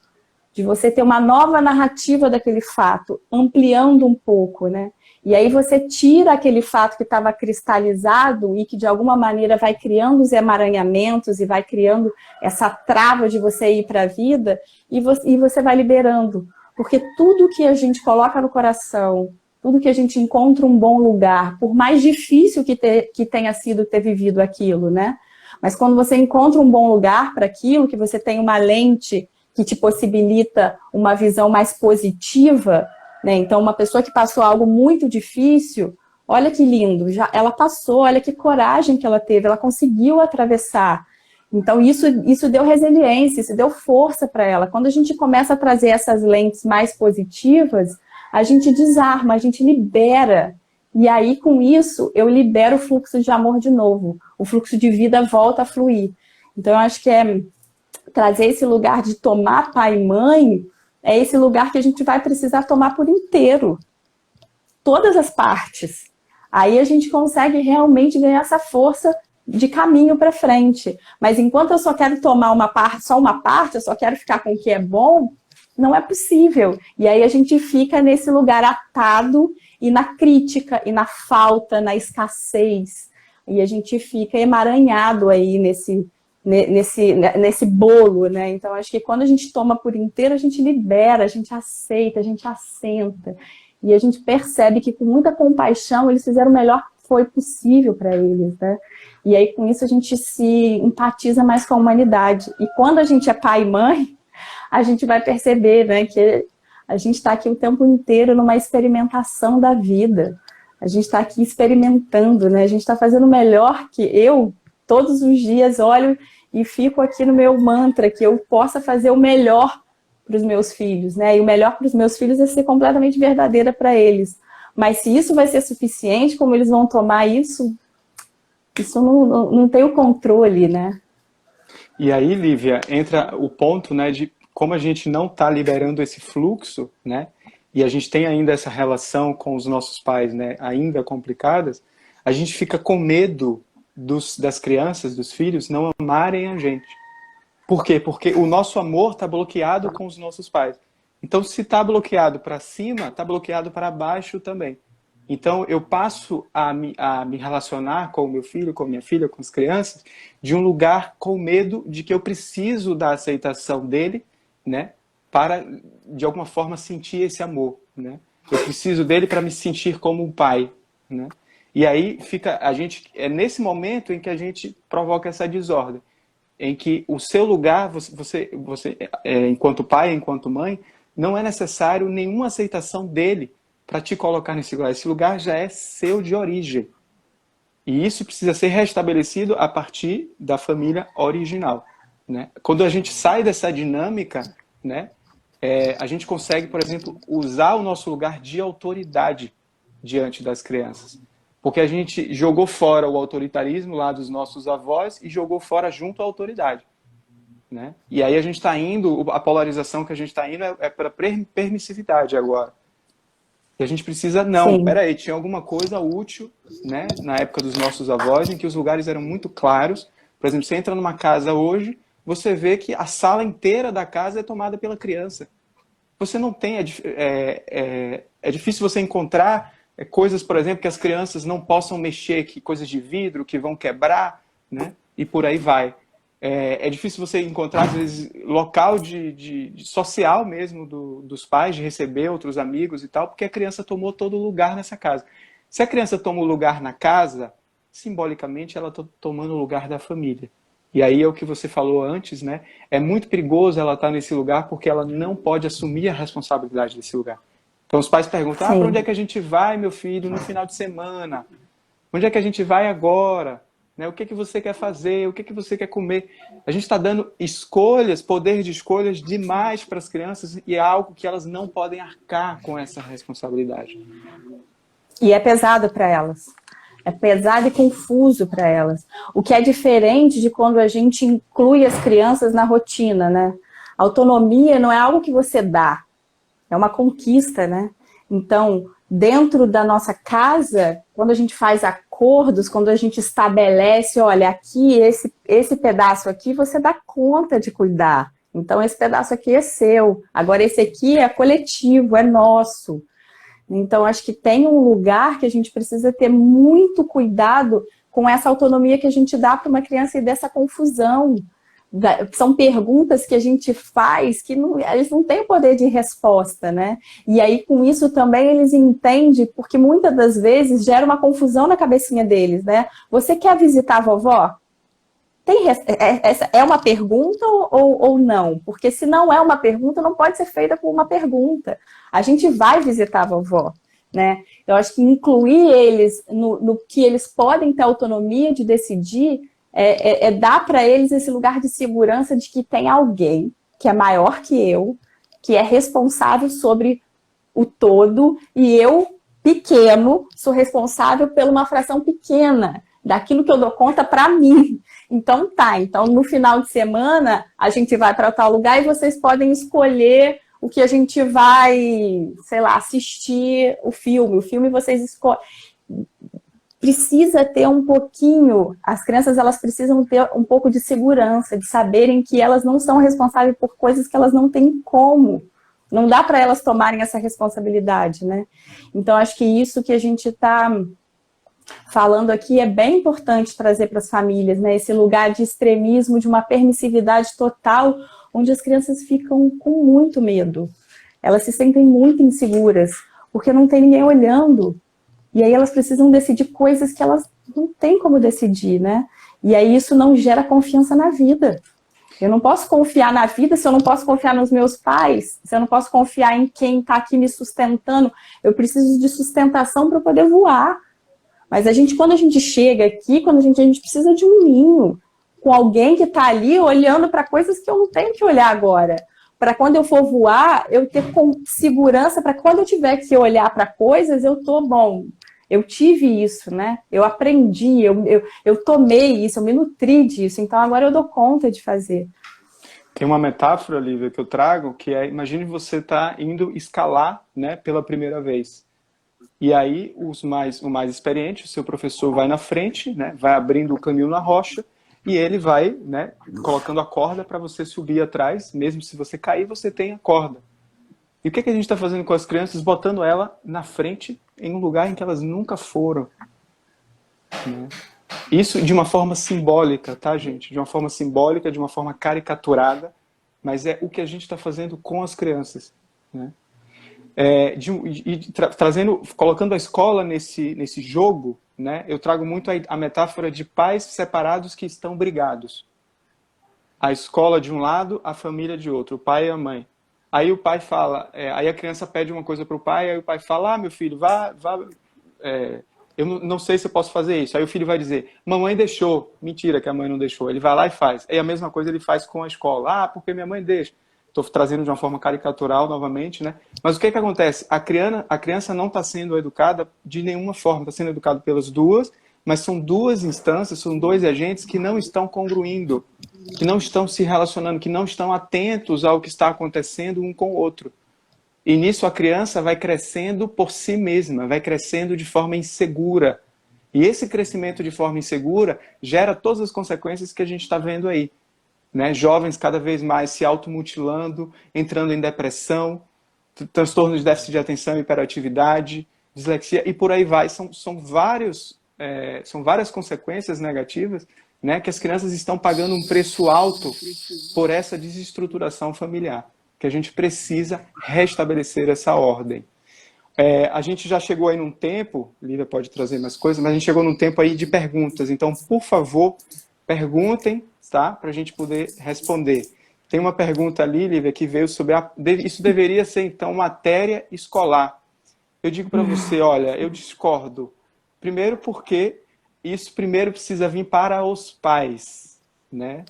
de você ter uma nova narrativa daquele fato, ampliando um pouco, né? E aí você tira aquele fato que estava cristalizado e que de alguma maneira vai criando os emaranhamentos e vai criando essa trava de você ir para a vida e você vai liberando. Porque tudo que a gente coloca no coração, tudo que a gente encontra um bom lugar, por mais difícil que tenha sido ter vivido aquilo, né? Mas quando você encontra um bom lugar para aquilo, que você tem uma lente que te possibilita uma visão mais positiva, né? Então, uma pessoa que passou algo muito difícil, olha que lindo, ela passou, olha que coragem que ela teve, ela conseguiu atravessar. Então, isso deu resiliência, isso deu força para ela. Quando a gente começa a trazer essas lentes mais positivas, a gente desarma, a gente libera. E aí, com isso, eu libero o fluxo de amor de novo. O fluxo de vida volta a fluir. Então, eu acho que trazer esse lugar de tomar pai e mãe, é esse lugar que a gente vai precisar tomar por inteiro. Todas as partes. Aí a gente consegue realmente ganhar essa força de caminho para frente. Mas enquanto eu só quero tomar só uma parte, eu só quero ficar com o que é bom, não é possível. E aí a gente fica nesse lugar atado e na crítica, e na falta, na escassez. E a gente fica emaranhado aí nesse bolo, né? Então, acho que quando a gente toma por inteiro, a gente libera, a gente aceita, a gente assenta. E a gente percebe que com muita compaixão, eles fizeram o melhor que foi possível para eles, né? E aí, com isso, a gente se empatiza mais com a humanidade. E quando a gente é pai e mãe, a gente vai perceber, né, que a gente está aqui o tempo inteiro numa experimentação da vida. A gente está aqui experimentando, né? A gente está fazendo o melhor que eu, todos os dias, olho e fico aqui no meu mantra, que eu possa fazer o melhor para os meus filhos, né? E o melhor para os meus filhos é ser completamente verdadeira para eles. Mas se isso vai ser suficiente, como eles vão tomar isso não tem o controle, né? E aí, Lívia, entra o ponto, né, de como a gente não está liberando esse fluxo, né? E a gente tem ainda essa relação com os nossos pais, né, ainda complicadas, a gente fica com medo das crianças, dos filhos, não amarem a gente. Por quê? Porque o nosso amor está bloqueado com os nossos pais. Então, se está bloqueado para cima, está bloqueado para baixo também. Então, eu passo a me relacionar com o meu filho, com a minha filha, com as crianças, de um lugar com medo de que eu preciso da aceitação dele, né, para, de alguma forma, sentir esse amor. Né? Eu preciso dele para me sentir como um pai. Né? E aí, é nesse momento em que a gente provoca essa desordem. em que o seu lugar, enquanto pai, enquanto mãe, não é necessário nenhuma aceitação dele para te colocar nesse lugar. Esse lugar já é seu de origem. E isso precisa ser restabelecido a partir da família original, né? Quando a gente sai dessa dinâmica, né, a gente consegue, por exemplo, usar o nosso lugar de autoridade diante das crianças. Porque a gente jogou fora o autoritarismo lá dos nossos avós e jogou fora junto à autoridade, né? E aí a gente está indo, a polarização que a gente está indo é para permissividade agora. E a gente precisa, não, Sim. peraí, tinha alguma coisa útil, né, na época dos nossos avós, em que os lugares eram muito claros. Por exemplo, você entra numa casa hoje, você vê que a sala inteira da casa é tomada pela criança. Você não tem, é difícil você encontrar coisas, por exemplo, que as crianças não possam mexer, que coisas de vidro que vão quebrar, né, e por aí vai. É difícil você encontrar, às vezes, local de social mesmo dos pais, de receber outros amigos e tal, porque a criança tomou todo o lugar nessa casa. Se a criança toma o lugar na casa, simbolicamente ela está tomando o lugar da família. E aí é o que você falou antes, né? É muito perigoso ela estar nesse lugar porque ela não pode assumir a responsabilidade desse lugar. Então os pais perguntam, para onde é Sim. que a gente vai, meu filho, no final de semana? Onde é que a gente vai agora? Né? O que você quer fazer? O que você quer comer? A gente está dando escolhas, poder de escolhas demais para as crianças e é algo que elas não podem arcar com essa responsabilidade. E é pesado para elas. É pesado e confuso para elas. O que é diferente de quando a gente inclui as crianças na rotina, né? A autonomia não é algo que você dá, é uma conquista, né? Então, dentro da nossa casa, quando a gente faz acordos, quando a gente estabelece, olha, aqui, esse pedaço aqui, você dá conta de cuidar. Então, esse pedaço aqui é seu. Agora, esse aqui é coletivo, é nosso. Então, acho que tem um lugar que a gente precisa ter muito cuidado com essa autonomia que a gente dá para uma criança e dessa confusão. São perguntas que a gente faz que não, eles não têm poder de resposta, né? E aí, com isso também, eles entendem, porque muitas das vezes gera uma confusão na cabecinha deles, né? Você quer visitar a vovó? É uma pergunta ou não? Porque se não é uma pergunta, não pode ser feita com uma pergunta. A gente vai visitar a vovó, né? Eu acho que incluir eles no que eles podem ter autonomia de decidir dar para eles esse lugar de segurança de que tem alguém que é maior que eu, que é responsável sobre o todo, e eu, pequeno, sou responsável por uma fração pequena daquilo que eu dou conta para mim. Então então no final de semana a gente vai para tal lugar e vocês podem escolher o que a gente vai, sei lá, assistir o filme vocês escolhem. Precisa ter um pouquinho, as crianças elas precisam ter um pouco de segurança, de saberem que elas não são responsáveis por coisas que elas não têm como. Não dá para elas tomarem essa responsabilidade, né? Então, acho que isso que a gente está falando aqui é bem importante trazer para as famílias, né? Esse lugar de extremismo, de uma permissividade total, onde as crianças ficam com muito medo. Elas se sentem muito inseguras, porque não tem ninguém olhando. E aí elas precisam decidir coisas que elas não têm como decidir, né? E aí isso não gera confiança na vida. Eu não posso confiar na vida se eu não posso confiar nos meus pais, se eu não posso confiar em quem está aqui me sustentando. Eu preciso de sustentação para poder voar. Mas quando a gente chega aqui, quando a gente precisa de um ninho, com alguém que está ali olhando para coisas que eu não tenho que olhar agora. Para quando eu for voar, eu ter segurança, para quando eu tiver que olhar para coisas, eu tive isso, né? Eu aprendi, eu tomei isso, eu me nutri disso, então agora eu dou conta de fazer. Tem uma metáfora, Lívia, que eu trago, que é, imagine você tá indo escalar, né, pela primeira vez. E aí o mais experiente, o seu professor vai na frente, né, vai abrindo o caminho na rocha, e ele vai, né, colocando a corda para você subir atrás, mesmo se você cair, você tem a corda. E o que a gente está fazendo com as crianças? Botando ela na frente, em um lugar em que elas nunca foram. Né? Isso de uma forma simbólica, tá, gente? De uma forma simbólica, de uma forma caricaturada, mas é o que a gente está fazendo com as crianças. Né? Colocando a escola nesse jogo, né, eu trago muito a metáfora de pais separados que estão brigados. A escola de um lado, a família de outro, o pai e a mãe. Aí o pai fala, aí a criança pede uma coisa para o pai, aí o pai fala, meu filho, vá, eu não sei se eu posso fazer isso. Aí o filho vai dizer, mamãe deixou. Mentira que a mãe não deixou. Ele vai lá e faz. É a mesma coisa ele faz com a escola. Porque minha mãe deixa. Estou trazendo de uma forma caricatural novamente, né? Mas o que acontece? A criança não está sendo educada de nenhuma forma. Está sendo educada pelas duas, mas são duas instâncias, são dois agentes que não estão congruindo, que não estão se relacionando, que não estão atentos ao que está acontecendo um com o outro. E nisso a criança vai crescendo por si mesma, vai crescendo de forma insegura. E esse crescimento de forma insegura gera todas as consequências que a gente está vendo aí. Né? Jovens cada vez mais se automutilando, entrando em depressão, transtorno de déficit de atenção e hiperatividade, dislexia, e por aí vai. São várias consequências negativas, né, que as crianças estão pagando um preço alto por essa desestruturação familiar, que a gente precisa restabelecer essa ordem. A gente já chegou aí num tempo, Lívia pode trazer mais coisas, mas a gente chegou num tempo aí de perguntas, então, por favor, perguntem, tá? Para a gente poder responder. Tem uma pergunta ali, Lívia, que veio sobre isso deveria ser, então, matéria escolar. Eu digo para você, olha, eu discordo. Primeiro porque isso primeiro precisa vir para os pais, né?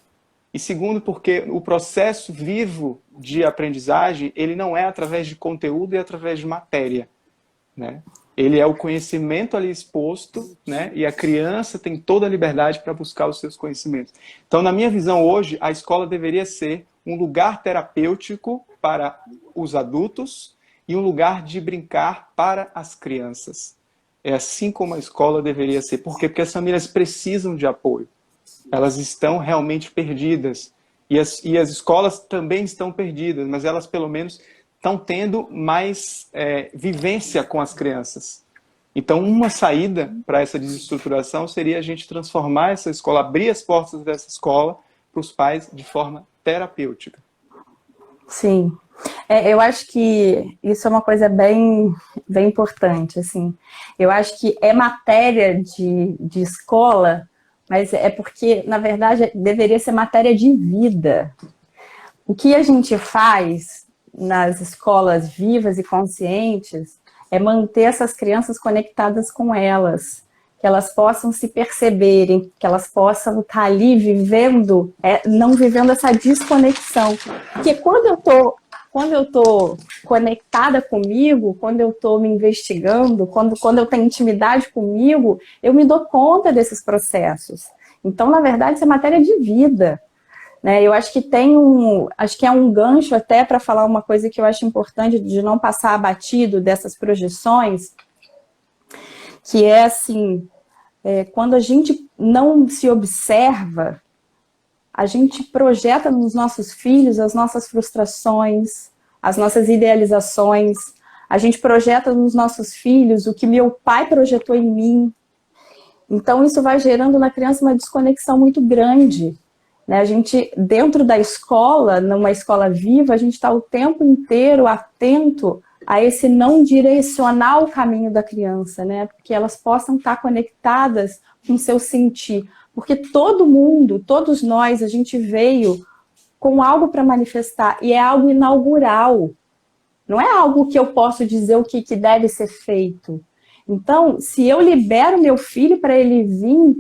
E segundo porque o processo vivo de aprendizagem, ele não é através de conteúdo e através de matéria, né? Ele é o conhecimento ali exposto, né? E a criança tem toda a liberdade para buscar os seus conhecimentos. Então, na minha visão hoje, a escola deveria ser um lugar terapêutico para os adultos e um lugar de brincar para as crianças. É assim como a escola deveria ser. Por quê? Porque as famílias precisam de apoio. Elas estão realmente perdidas. E as escolas também estão perdidas, mas elas pelo menos estão tendo mais vivência com as crianças. Então, uma saída para essa desestruturação seria a gente transformar essa escola, abrir as portas dessa escola para os pais de forma terapêutica. Sim. Eu acho que isso é uma coisa bem importante, assim. Eu acho que é matéria de escola, mas é porque, na verdade, deveria ser matéria de vida. O que a gente faz nas escolas vivas e conscientes é manter essas crianças conectadas com elas, que elas possam se perceberem, que elas possam estar ali vivendo, não vivendo essa desconexão. Porque quando eu estou conectada comigo, quando eu estou me investigando, quando eu tenho intimidade comigo, eu me dou conta desses processos. Então, na verdade, isso é matéria de vida. Né? Eu acho que acho que é um gancho até para falar uma coisa que eu acho importante de não passar abatido dessas projeções, que é assim, quando a gente não se observa, a gente projeta nos nossos filhos as nossas frustrações, as nossas idealizações, a gente projeta nos nossos filhos o que meu pai projetou em mim. Então, isso vai gerando na criança uma desconexão muito grande. Né? A gente, dentro da escola, numa escola viva, a gente está o tempo inteiro atento a esse não direcionar o caminho da criança, né? Porque elas possam estar conectadas com o seu sentir. Porque todo mundo, todos nós, a gente veio com algo para manifestar, e é algo inaugural. Não é algo que eu posso dizer o que deve ser feito. Então, se eu libero meu filho para ele vir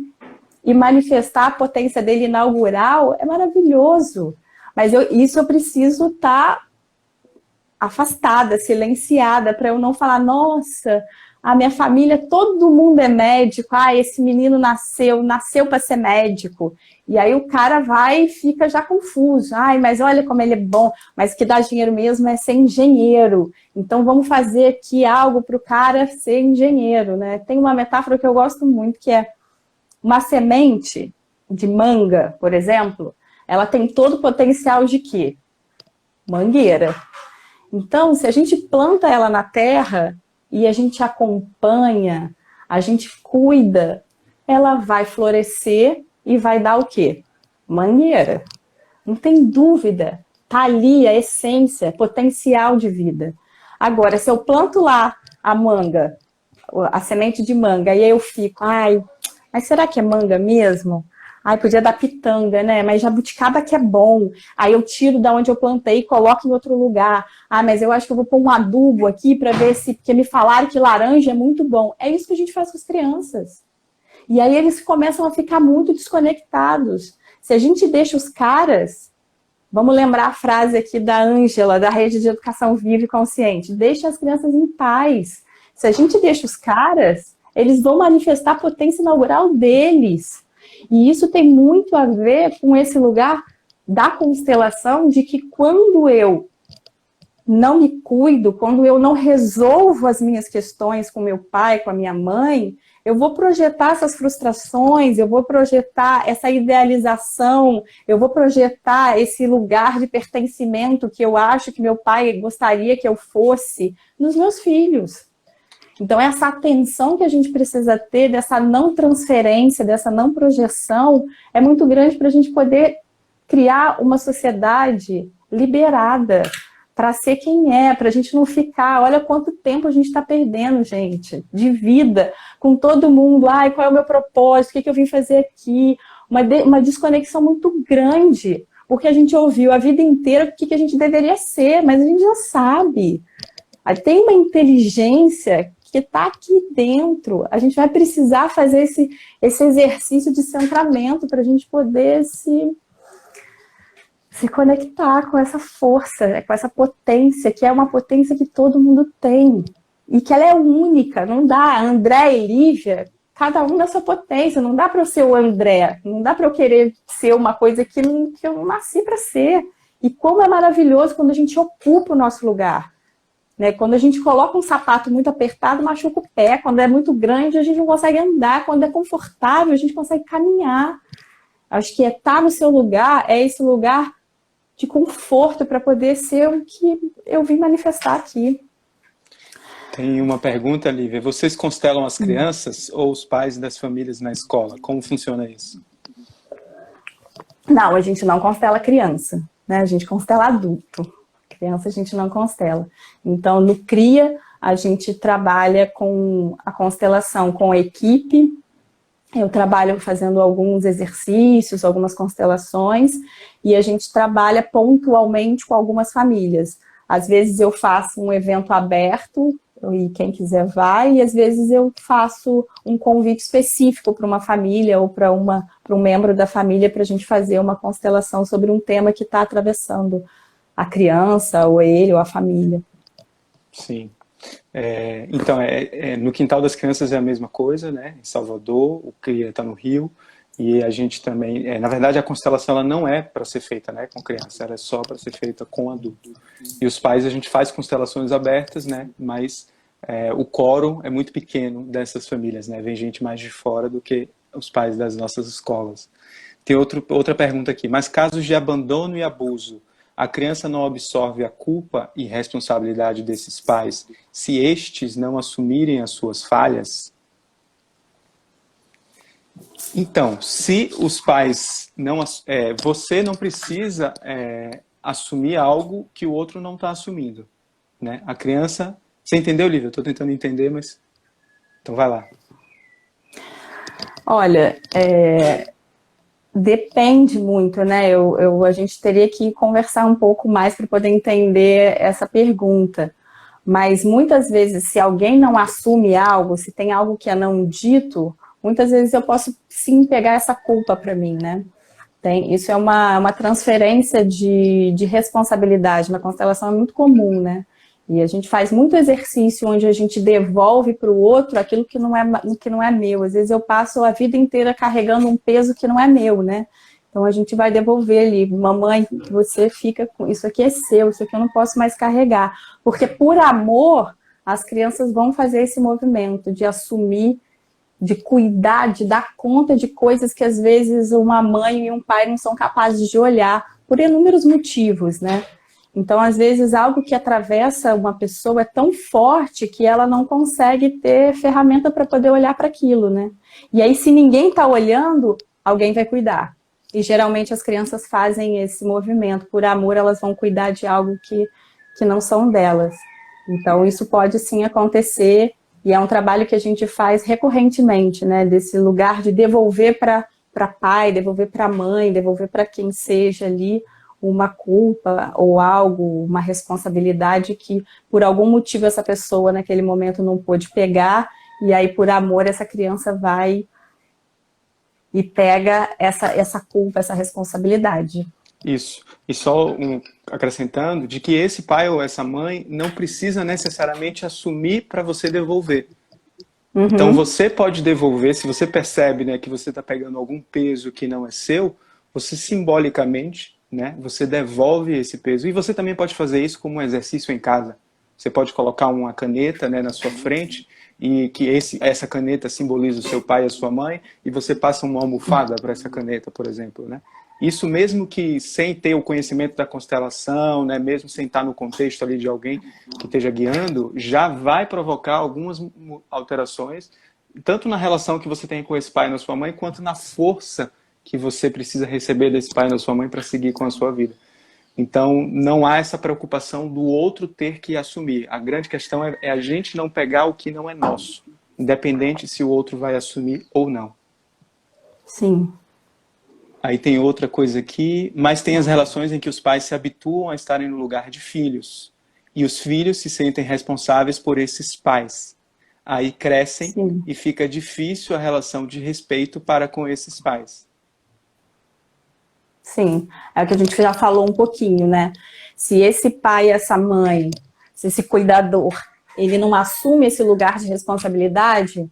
e manifestar a potência dele inaugural, é maravilhoso. Mas isso eu preciso estar afastada, silenciada, para eu não falar, nossa, a minha família, todo mundo é médico, esse menino nasceu para ser médico. E aí o cara vai e fica já confuso. Mas olha como ele é bom, mas o que dá dinheiro mesmo é ser engenheiro. Então vamos fazer aqui algo para o cara ser engenheiro, né? Tem uma metáfora que eu gosto muito, que é uma semente de manga, por exemplo, ela tem todo o potencial de quê? Mangueira. Então, se a gente planta ela na terra e a gente acompanha, a gente cuida, ela vai florescer e vai dar o quê? Mangueira. Não tem dúvida. Está ali a essência, potencial de vida. Agora, se eu planto lá a manga, a semente de manga, e aí eu fico, mas será que é manga mesmo? Ai, podia dar pitanga, né? Mas jabuticaba que é bom. Aí eu tiro da onde eu plantei e coloco em outro lugar. Ah, mas eu acho que eu vou pôr um adubo aqui para ver se... Porque me falaram que laranja é muito bom. É isso que a gente faz com as crianças. E aí eles começam a ficar muito desconectados. Se a gente deixa os caras... Vamos lembrar a frase aqui da Ângela, da Rede de Educação Viva e Consciente. Deixa as crianças em paz. Se a gente deixa os caras, eles vão manifestar a potência inaugural deles. E isso tem muito a ver com esse lugar da constelação de que quando eu não me cuido, quando eu não resolvo as minhas questões com meu pai, com a minha mãe, eu vou projetar essas frustrações, eu vou projetar essa idealização, eu vou projetar esse lugar de pertencimento que eu acho que meu pai gostaria que eu fosse nos meus filhos. Então, essa atenção que a gente precisa ter, dessa não transferência, dessa não projeção, é muito grande para a gente poder criar uma sociedade liberada para ser quem é, para a gente não ficar... Olha quanto tempo a gente está perdendo, gente, de vida, com todo mundo. Ai, qual é o meu propósito? O que eu vim fazer aqui? Uma desconexão muito grande, porque a gente ouviu a vida inteira o que a gente deveria ser, mas a gente já sabe. Tem uma inteligência que está aqui dentro. A gente vai precisar fazer esse exercício de centramento para a gente poder se conectar com essa força, com essa potência, que é uma potência que todo mundo tem. E que ela é única, não dá. André e Lívia, cada um na sua potência. Não dá para eu ser o André, não dá para eu querer ser uma coisa que eu não nasci para ser. E como é maravilhoso quando a gente ocupa o nosso lugar. Né? Quando a gente coloca um sapato muito apertado, machuca o pé. Quando é muito grande, a gente não consegue andar. Quando é confortável, a gente consegue caminhar. Acho que estar no seu lugar é esse lugar de conforto para poder ser o que eu vim manifestar aqui. Tem uma pergunta, Lívia. Vocês constelam as crianças ou os pais das famílias na escola? Como funciona isso? Não, a gente não constela criança, né? A gente constela adulto. Criança a gente não constela. Então, no CRIA, a gente trabalha com a constelação com a equipe. Eu trabalho fazendo alguns exercícios, algumas constelações, e a gente trabalha pontualmente com algumas famílias. Às vezes eu faço um evento aberto, e quem quiser vai, e às vezes eu faço um convite específico para uma família ou para um membro da família para a gente fazer uma constelação sobre um tema que está atravessando a criança, ou ele, ou a família. Sim. Então, no Quintal das Crianças é a mesma coisa, né? Em Salvador, o CRIA está no Rio, e a gente também... na verdade, a constelação ela não é para ser feita, né, com criança, ela é só para ser feita com adulto. E os pais, a gente faz constelações abertas, né? Mas o quórum é muito pequeno dessas famílias, né? Vem gente mais de fora do que os pais das nossas escolas. Tem outra pergunta aqui. Mas casos de abandono e abuso, a criança não absorve a culpa e responsabilidade desses pais se estes não assumirem as suas falhas? Então, se os pais não... você não precisa assumir algo que o outro não está assumindo, né? A criança... Você entendeu, Lívia? Eu estou tentando entender, mas... Então vai lá. Olha, depende muito, né? A gente teria que conversar um pouco mais para poder entender essa pergunta. Mas muitas vezes, se alguém não assume algo, se tem algo que é não dito, muitas vezes eu posso sim pegar essa culpa para mim, né? Isso é uma transferência de responsabilidade. Na constelação é muito comum, né? E a gente faz muito exercício onde a gente devolve para o outro aquilo que não é meu. Às vezes eu passo a vida inteira carregando um peso que não é meu, né? Então a gente vai devolver ali, mamãe, você fica com isso aqui é seu, isso aqui eu não posso mais carregar. Porque por amor, as crianças vão fazer esse movimento de assumir, de cuidar, de dar conta de coisas que às vezes uma mãe e um pai não são capazes de olhar, por inúmeros motivos, né? Então, às vezes, algo que atravessa uma pessoa é tão forte que ela não consegue ter ferramenta para poder olhar para aquilo, né? E aí, se ninguém está olhando, alguém vai cuidar. E, geralmente, as crianças fazem esse movimento. Por amor, elas vão cuidar de algo que não são delas. Então, isso pode, sim, acontecer. E é um trabalho que a gente faz recorrentemente, né? Desse lugar de devolver para para pai, devolver para mãe, devolver para quem seja ali uma culpa ou algo, uma responsabilidade que por algum motivo essa pessoa naquele momento não pôde pegar, e aí por amor essa criança vai e pega essa culpa, essa responsabilidade. Isso. E só acrescentando, de que esse pai ou essa mãe não precisa necessariamente assumir para você devolver. Então Uhum. você pode devolver, se você percebe, né, que você está pegando algum peso que não é seu, você simbolicamente, né, você devolve esse peso. E você também pode fazer isso como um exercício em casa. Você pode colocar uma caneta, né, na sua frente e que essa caneta simboliza o seu pai e a sua mãe e você passa uma almofada para essa caneta, por exemplo, né? Isso mesmo que sem ter o conhecimento da constelação, né, mesmo sem estar no contexto ali de alguém que esteja guiando, já vai provocar algumas alterações, tanto na relação que você tem com esse pai e na sua mãe, quanto na força que você precisa receber desse pai e da sua mãe para seguir com a sua vida. Então, não há essa preocupação do outro ter que assumir. A grande questão é a gente não pegar o que não é nosso, independente se o outro vai assumir ou não. Sim. Aí tem outra coisa aqui, mas tem as relações em que os pais se habituam a estarem no lugar de filhos. E os filhos se sentem responsáveis por esses pais. Aí crescem Sim. e fica difícil a relação de respeito para com esses pais. Sim, é o que a gente já falou um pouquinho, né? Se esse pai, essa mãe, se esse cuidador, ele não assume esse lugar de responsabilidade,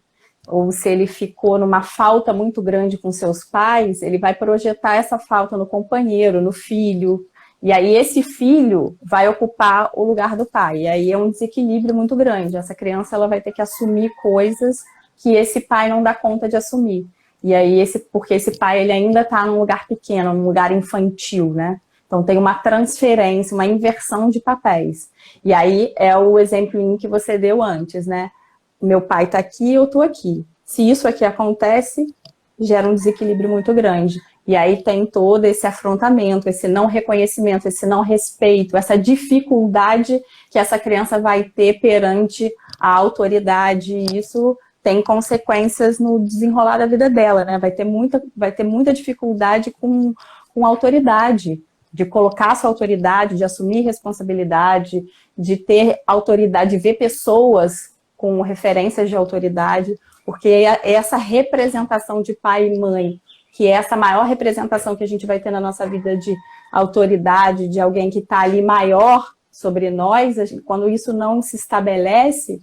ou se ele ficou numa falta muito grande com seus pais, ele vai projetar essa falta no companheiro, no filho, e aí esse filho vai ocupar o lugar do pai. E aí é um desequilíbrio muito grande. Essa criança ela vai ter que assumir coisas que esse pai não dá conta de assumir. E aí, porque esse pai ele ainda está num lugar pequeno, num lugar infantil, né? Então tem uma transferência, uma inversão de papéis. E aí é o exemplo que você deu antes, né? Meu pai está aqui, eu estou aqui. Se isso aqui acontece, gera um desequilíbrio muito grande. E aí tem todo esse afrontamento, esse não reconhecimento, esse não respeito, essa dificuldade que essa criança vai ter perante a autoridade. E isso tem consequências no desenrolar da vida dela, né? Vai ter muita dificuldade com a autoridade, de colocar sua autoridade, de assumir responsabilidade, de ter autoridade, de ver pessoas com referências de autoridade, porque essa representação de pai e mãe, que é essa maior representação que a gente vai ter na nossa vida de autoridade, de alguém que está ali maior sobre nós, quando isso não se estabelece,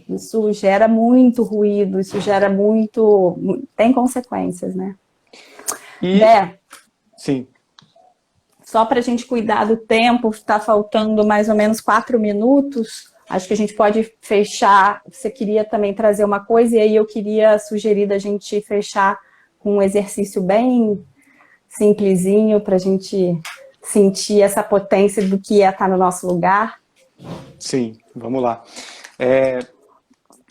isso gera muito ruído, isso gera muito... tem consequências, né? E, Bé, sim, só para a gente cuidar do tempo, está faltando mais ou menos 4 minutos, acho que a gente pode fechar. Você queria também trazer uma coisa, e aí eu queria sugerir da gente fechar com um exercício bem simplesinho, para a gente sentir essa potência do que é estar no nosso lugar. sim, vamos lá.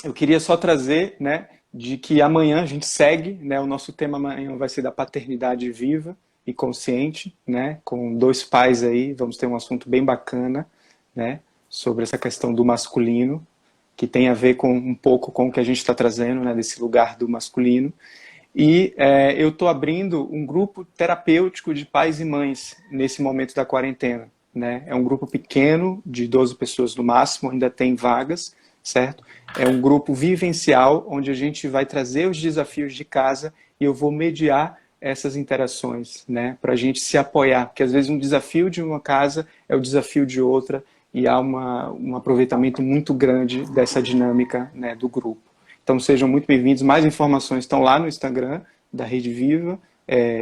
Eu queria só trazer, né, de que amanhã a gente segue, né, o nosso tema amanhã vai ser da paternidade viva e consciente, né, com 2 pais aí, vamos ter um assunto bem bacana, né, sobre essa questão do masculino, que tem a ver com um pouco com o que a gente está trazendo, né, desse lugar do masculino. E eu estou abrindo um grupo terapêutico de pais e mães nesse momento da quarentena, né? É um grupo pequeno, de 12 pessoas no máximo, ainda tem vagas, certo? É um grupo vivencial, onde a gente vai trazer os desafios de casa e eu vou mediar essas interações, né? Para a gente se apoiar, porque às vezes um desafio de uma casa é o desafio de outra e há um aproveitamento muito grande dessa dinâmica, né, do grupo. Então sejam muito bem-vindos. Mais informações estão lá no Instagram da Rede Viva,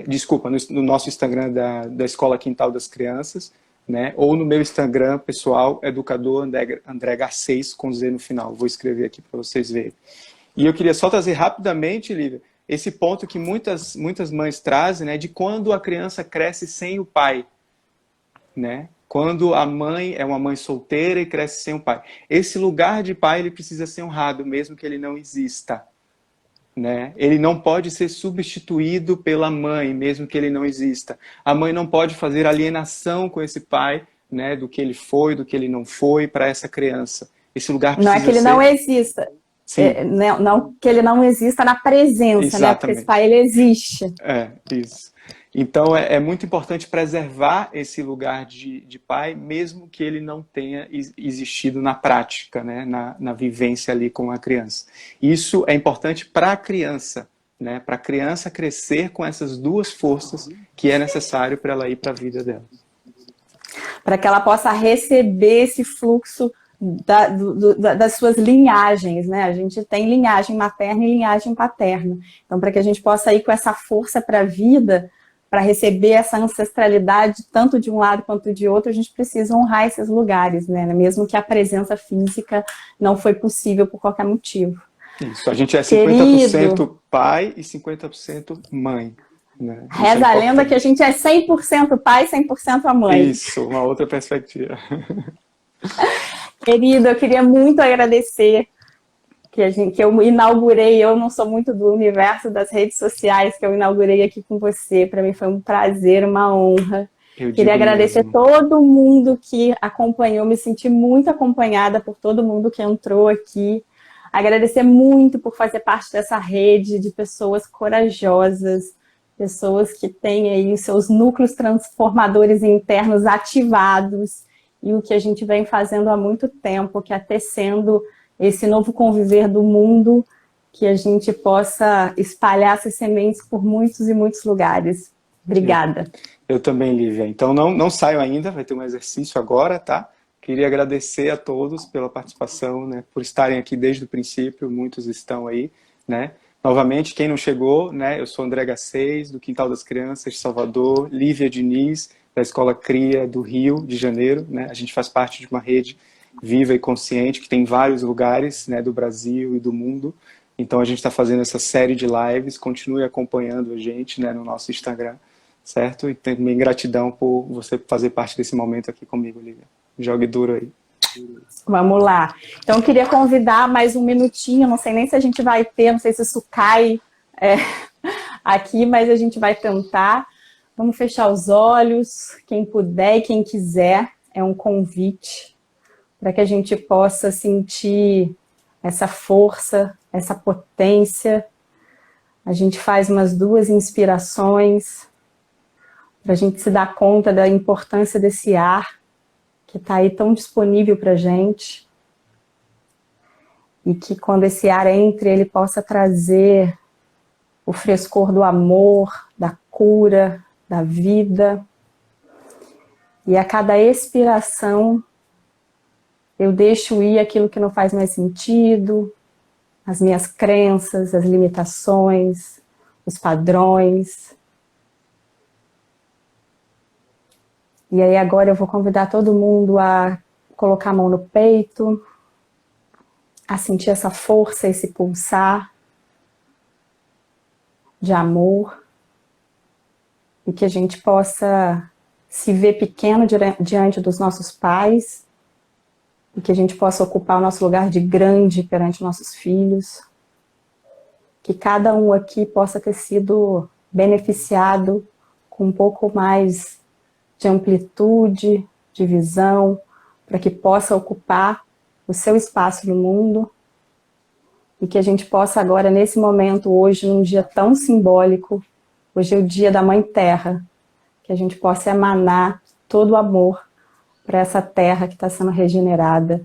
desculpa, no nosso Instagram da Escola Quintal das Crianças, né? Ou no meu Instagram pessoal, educador André Garcês, com Z no final. Vou escrever aqui para vocês verem. E eu queria só trazer rapidamente, Lívia, esse ponto que muitas mães trazem, né, de quando a criança cresce sem o pai, né? Quando a mãe é uma mãe solteira e cresce sem o pai. Esse lugar de pai ele precisa ser honrado, mesmo que ele não exista, né? Ele não pode ser substituído pela mãe, mesmo que ele não exista. A mãe não pode fazer alienação com esse pai, né? Do que ele foi, do que ele não foi para essa criança. Esse lugar Não é que precisa ele não ser... exista, Sim, não que ele não exista na presença, né? Porque esse exatamente. pai, ele existe. Isso. Então é muito importante preservar esse lugar de pai, mesmo que ele não tenha existido na prática, né? Na vivência ali com a criança. Isso é importante para a criança, né? Para a criança crescer com essas duas forças que é necessário para ela ir para a vida dela. Para que ela possa receber esse fluxo das suas linhagens, né? A gente tem linhagem materna e linhagem paterna. Então, para que a gente possa ir com essa força para a vida, para receber essa ancestralidade, tanto de um lado quanto de outro, a gente precisa honrar esses lugares, né? Mesmo que a presença física não foi possível por qualquer motivo. Isso, a gente é Querido, 50% pai e 50% mãe, né? Isso é reza a lenda que a importante. gente é 100% pai e 100% a mãe. Isso, uma outra perspectiva. Querido, eu queria muito agradecer que eu inaugurei, eu não sou muito do universo das redes sociais, que eu inaugurei aqui com você. Para mim foi um prazer, uma honra. Eu Queria digo agradecer mesmo. todo mundo que acompanhou, me senti muito acompanhada por todo mundo que entrou aqui. Agradecer muito por fazer parte dessa rede de pessoas corajosas, pessoas que têm aí os seus núcleos transformadores internos ativados e o que a gente vem fazendo há muito tempo, que é tecendo esse novo conviver do mundo, que a gente possa espalhar essas sementes por muitos e muitos lugares. Obrigada. Eu também, Lívia. Então não saio ainda, vai ter um exercício agora, tá? Queria agradecer a todos pela participação, né? Por estarem aqui desde o princípio, muitos estão aí, né? Novamente, quem não chegou, né? Eu sou André H6, do Quintal das Crianças de Salvador, Lívia Diniz, da Escola Cria do Rio de Janeiro, né? A gente faz parte de uma rede viva e consciente que tem em vários lugares, né, do Brasil e do mundo. Então a gente está fazendo essa série de lives, continue acompanhando a gente, né, no nosso Instagram, certo? E também gratidão por você fazer parte desse momento aqui comigo, Lívia. Jogue duro aí. Vamos lá. Então, eu queria convidar mais um minutinho, não sei nem se a gente vai ter, não sei se isso cai aqui, mas a gente vai tentar. Vamos fechar os olhos, quem puder e quem quiser, é um convite para que a gente possa sentir essa força, essa potência. A gente faz umas 2 inspirações para a gente se dar conta da importância desse ar que está aí tão disponível para a gente, e que quando esse ar entre, ele possa trazer o frescor do amor, da cura, da vida. E a cada expiração, eu deixo ir aquilo que não faz mais sentido, as minhas crenças, as limitações, os padrões. E aí agora eu vou convidar todo mundo a colocar a mão no peito, a sentir essa força, esse pulsar de amor, e que a gente possa se ver pequeno diante dos nossos pais, e que a gente possa ocupar o nosso lugar de grande perante nossos filhos, que cada um aqui possa ter sido beneficiado com um pouco mais de amplitude, de visão, para que possa ocupar o seu espaço no mundo, e que a gente possa agora, nesse momento, hoje, num dia tão simbólico, hoje é o dia da Mãe Terra, que a gente possa emanar todo o amor para essa terra que está sendo regenerada,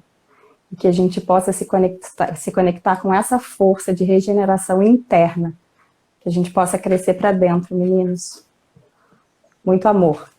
e que a gente possa se conectar com essa força de regeneração interna, que a gente possa crescer para dentro, meninos. Muito amor.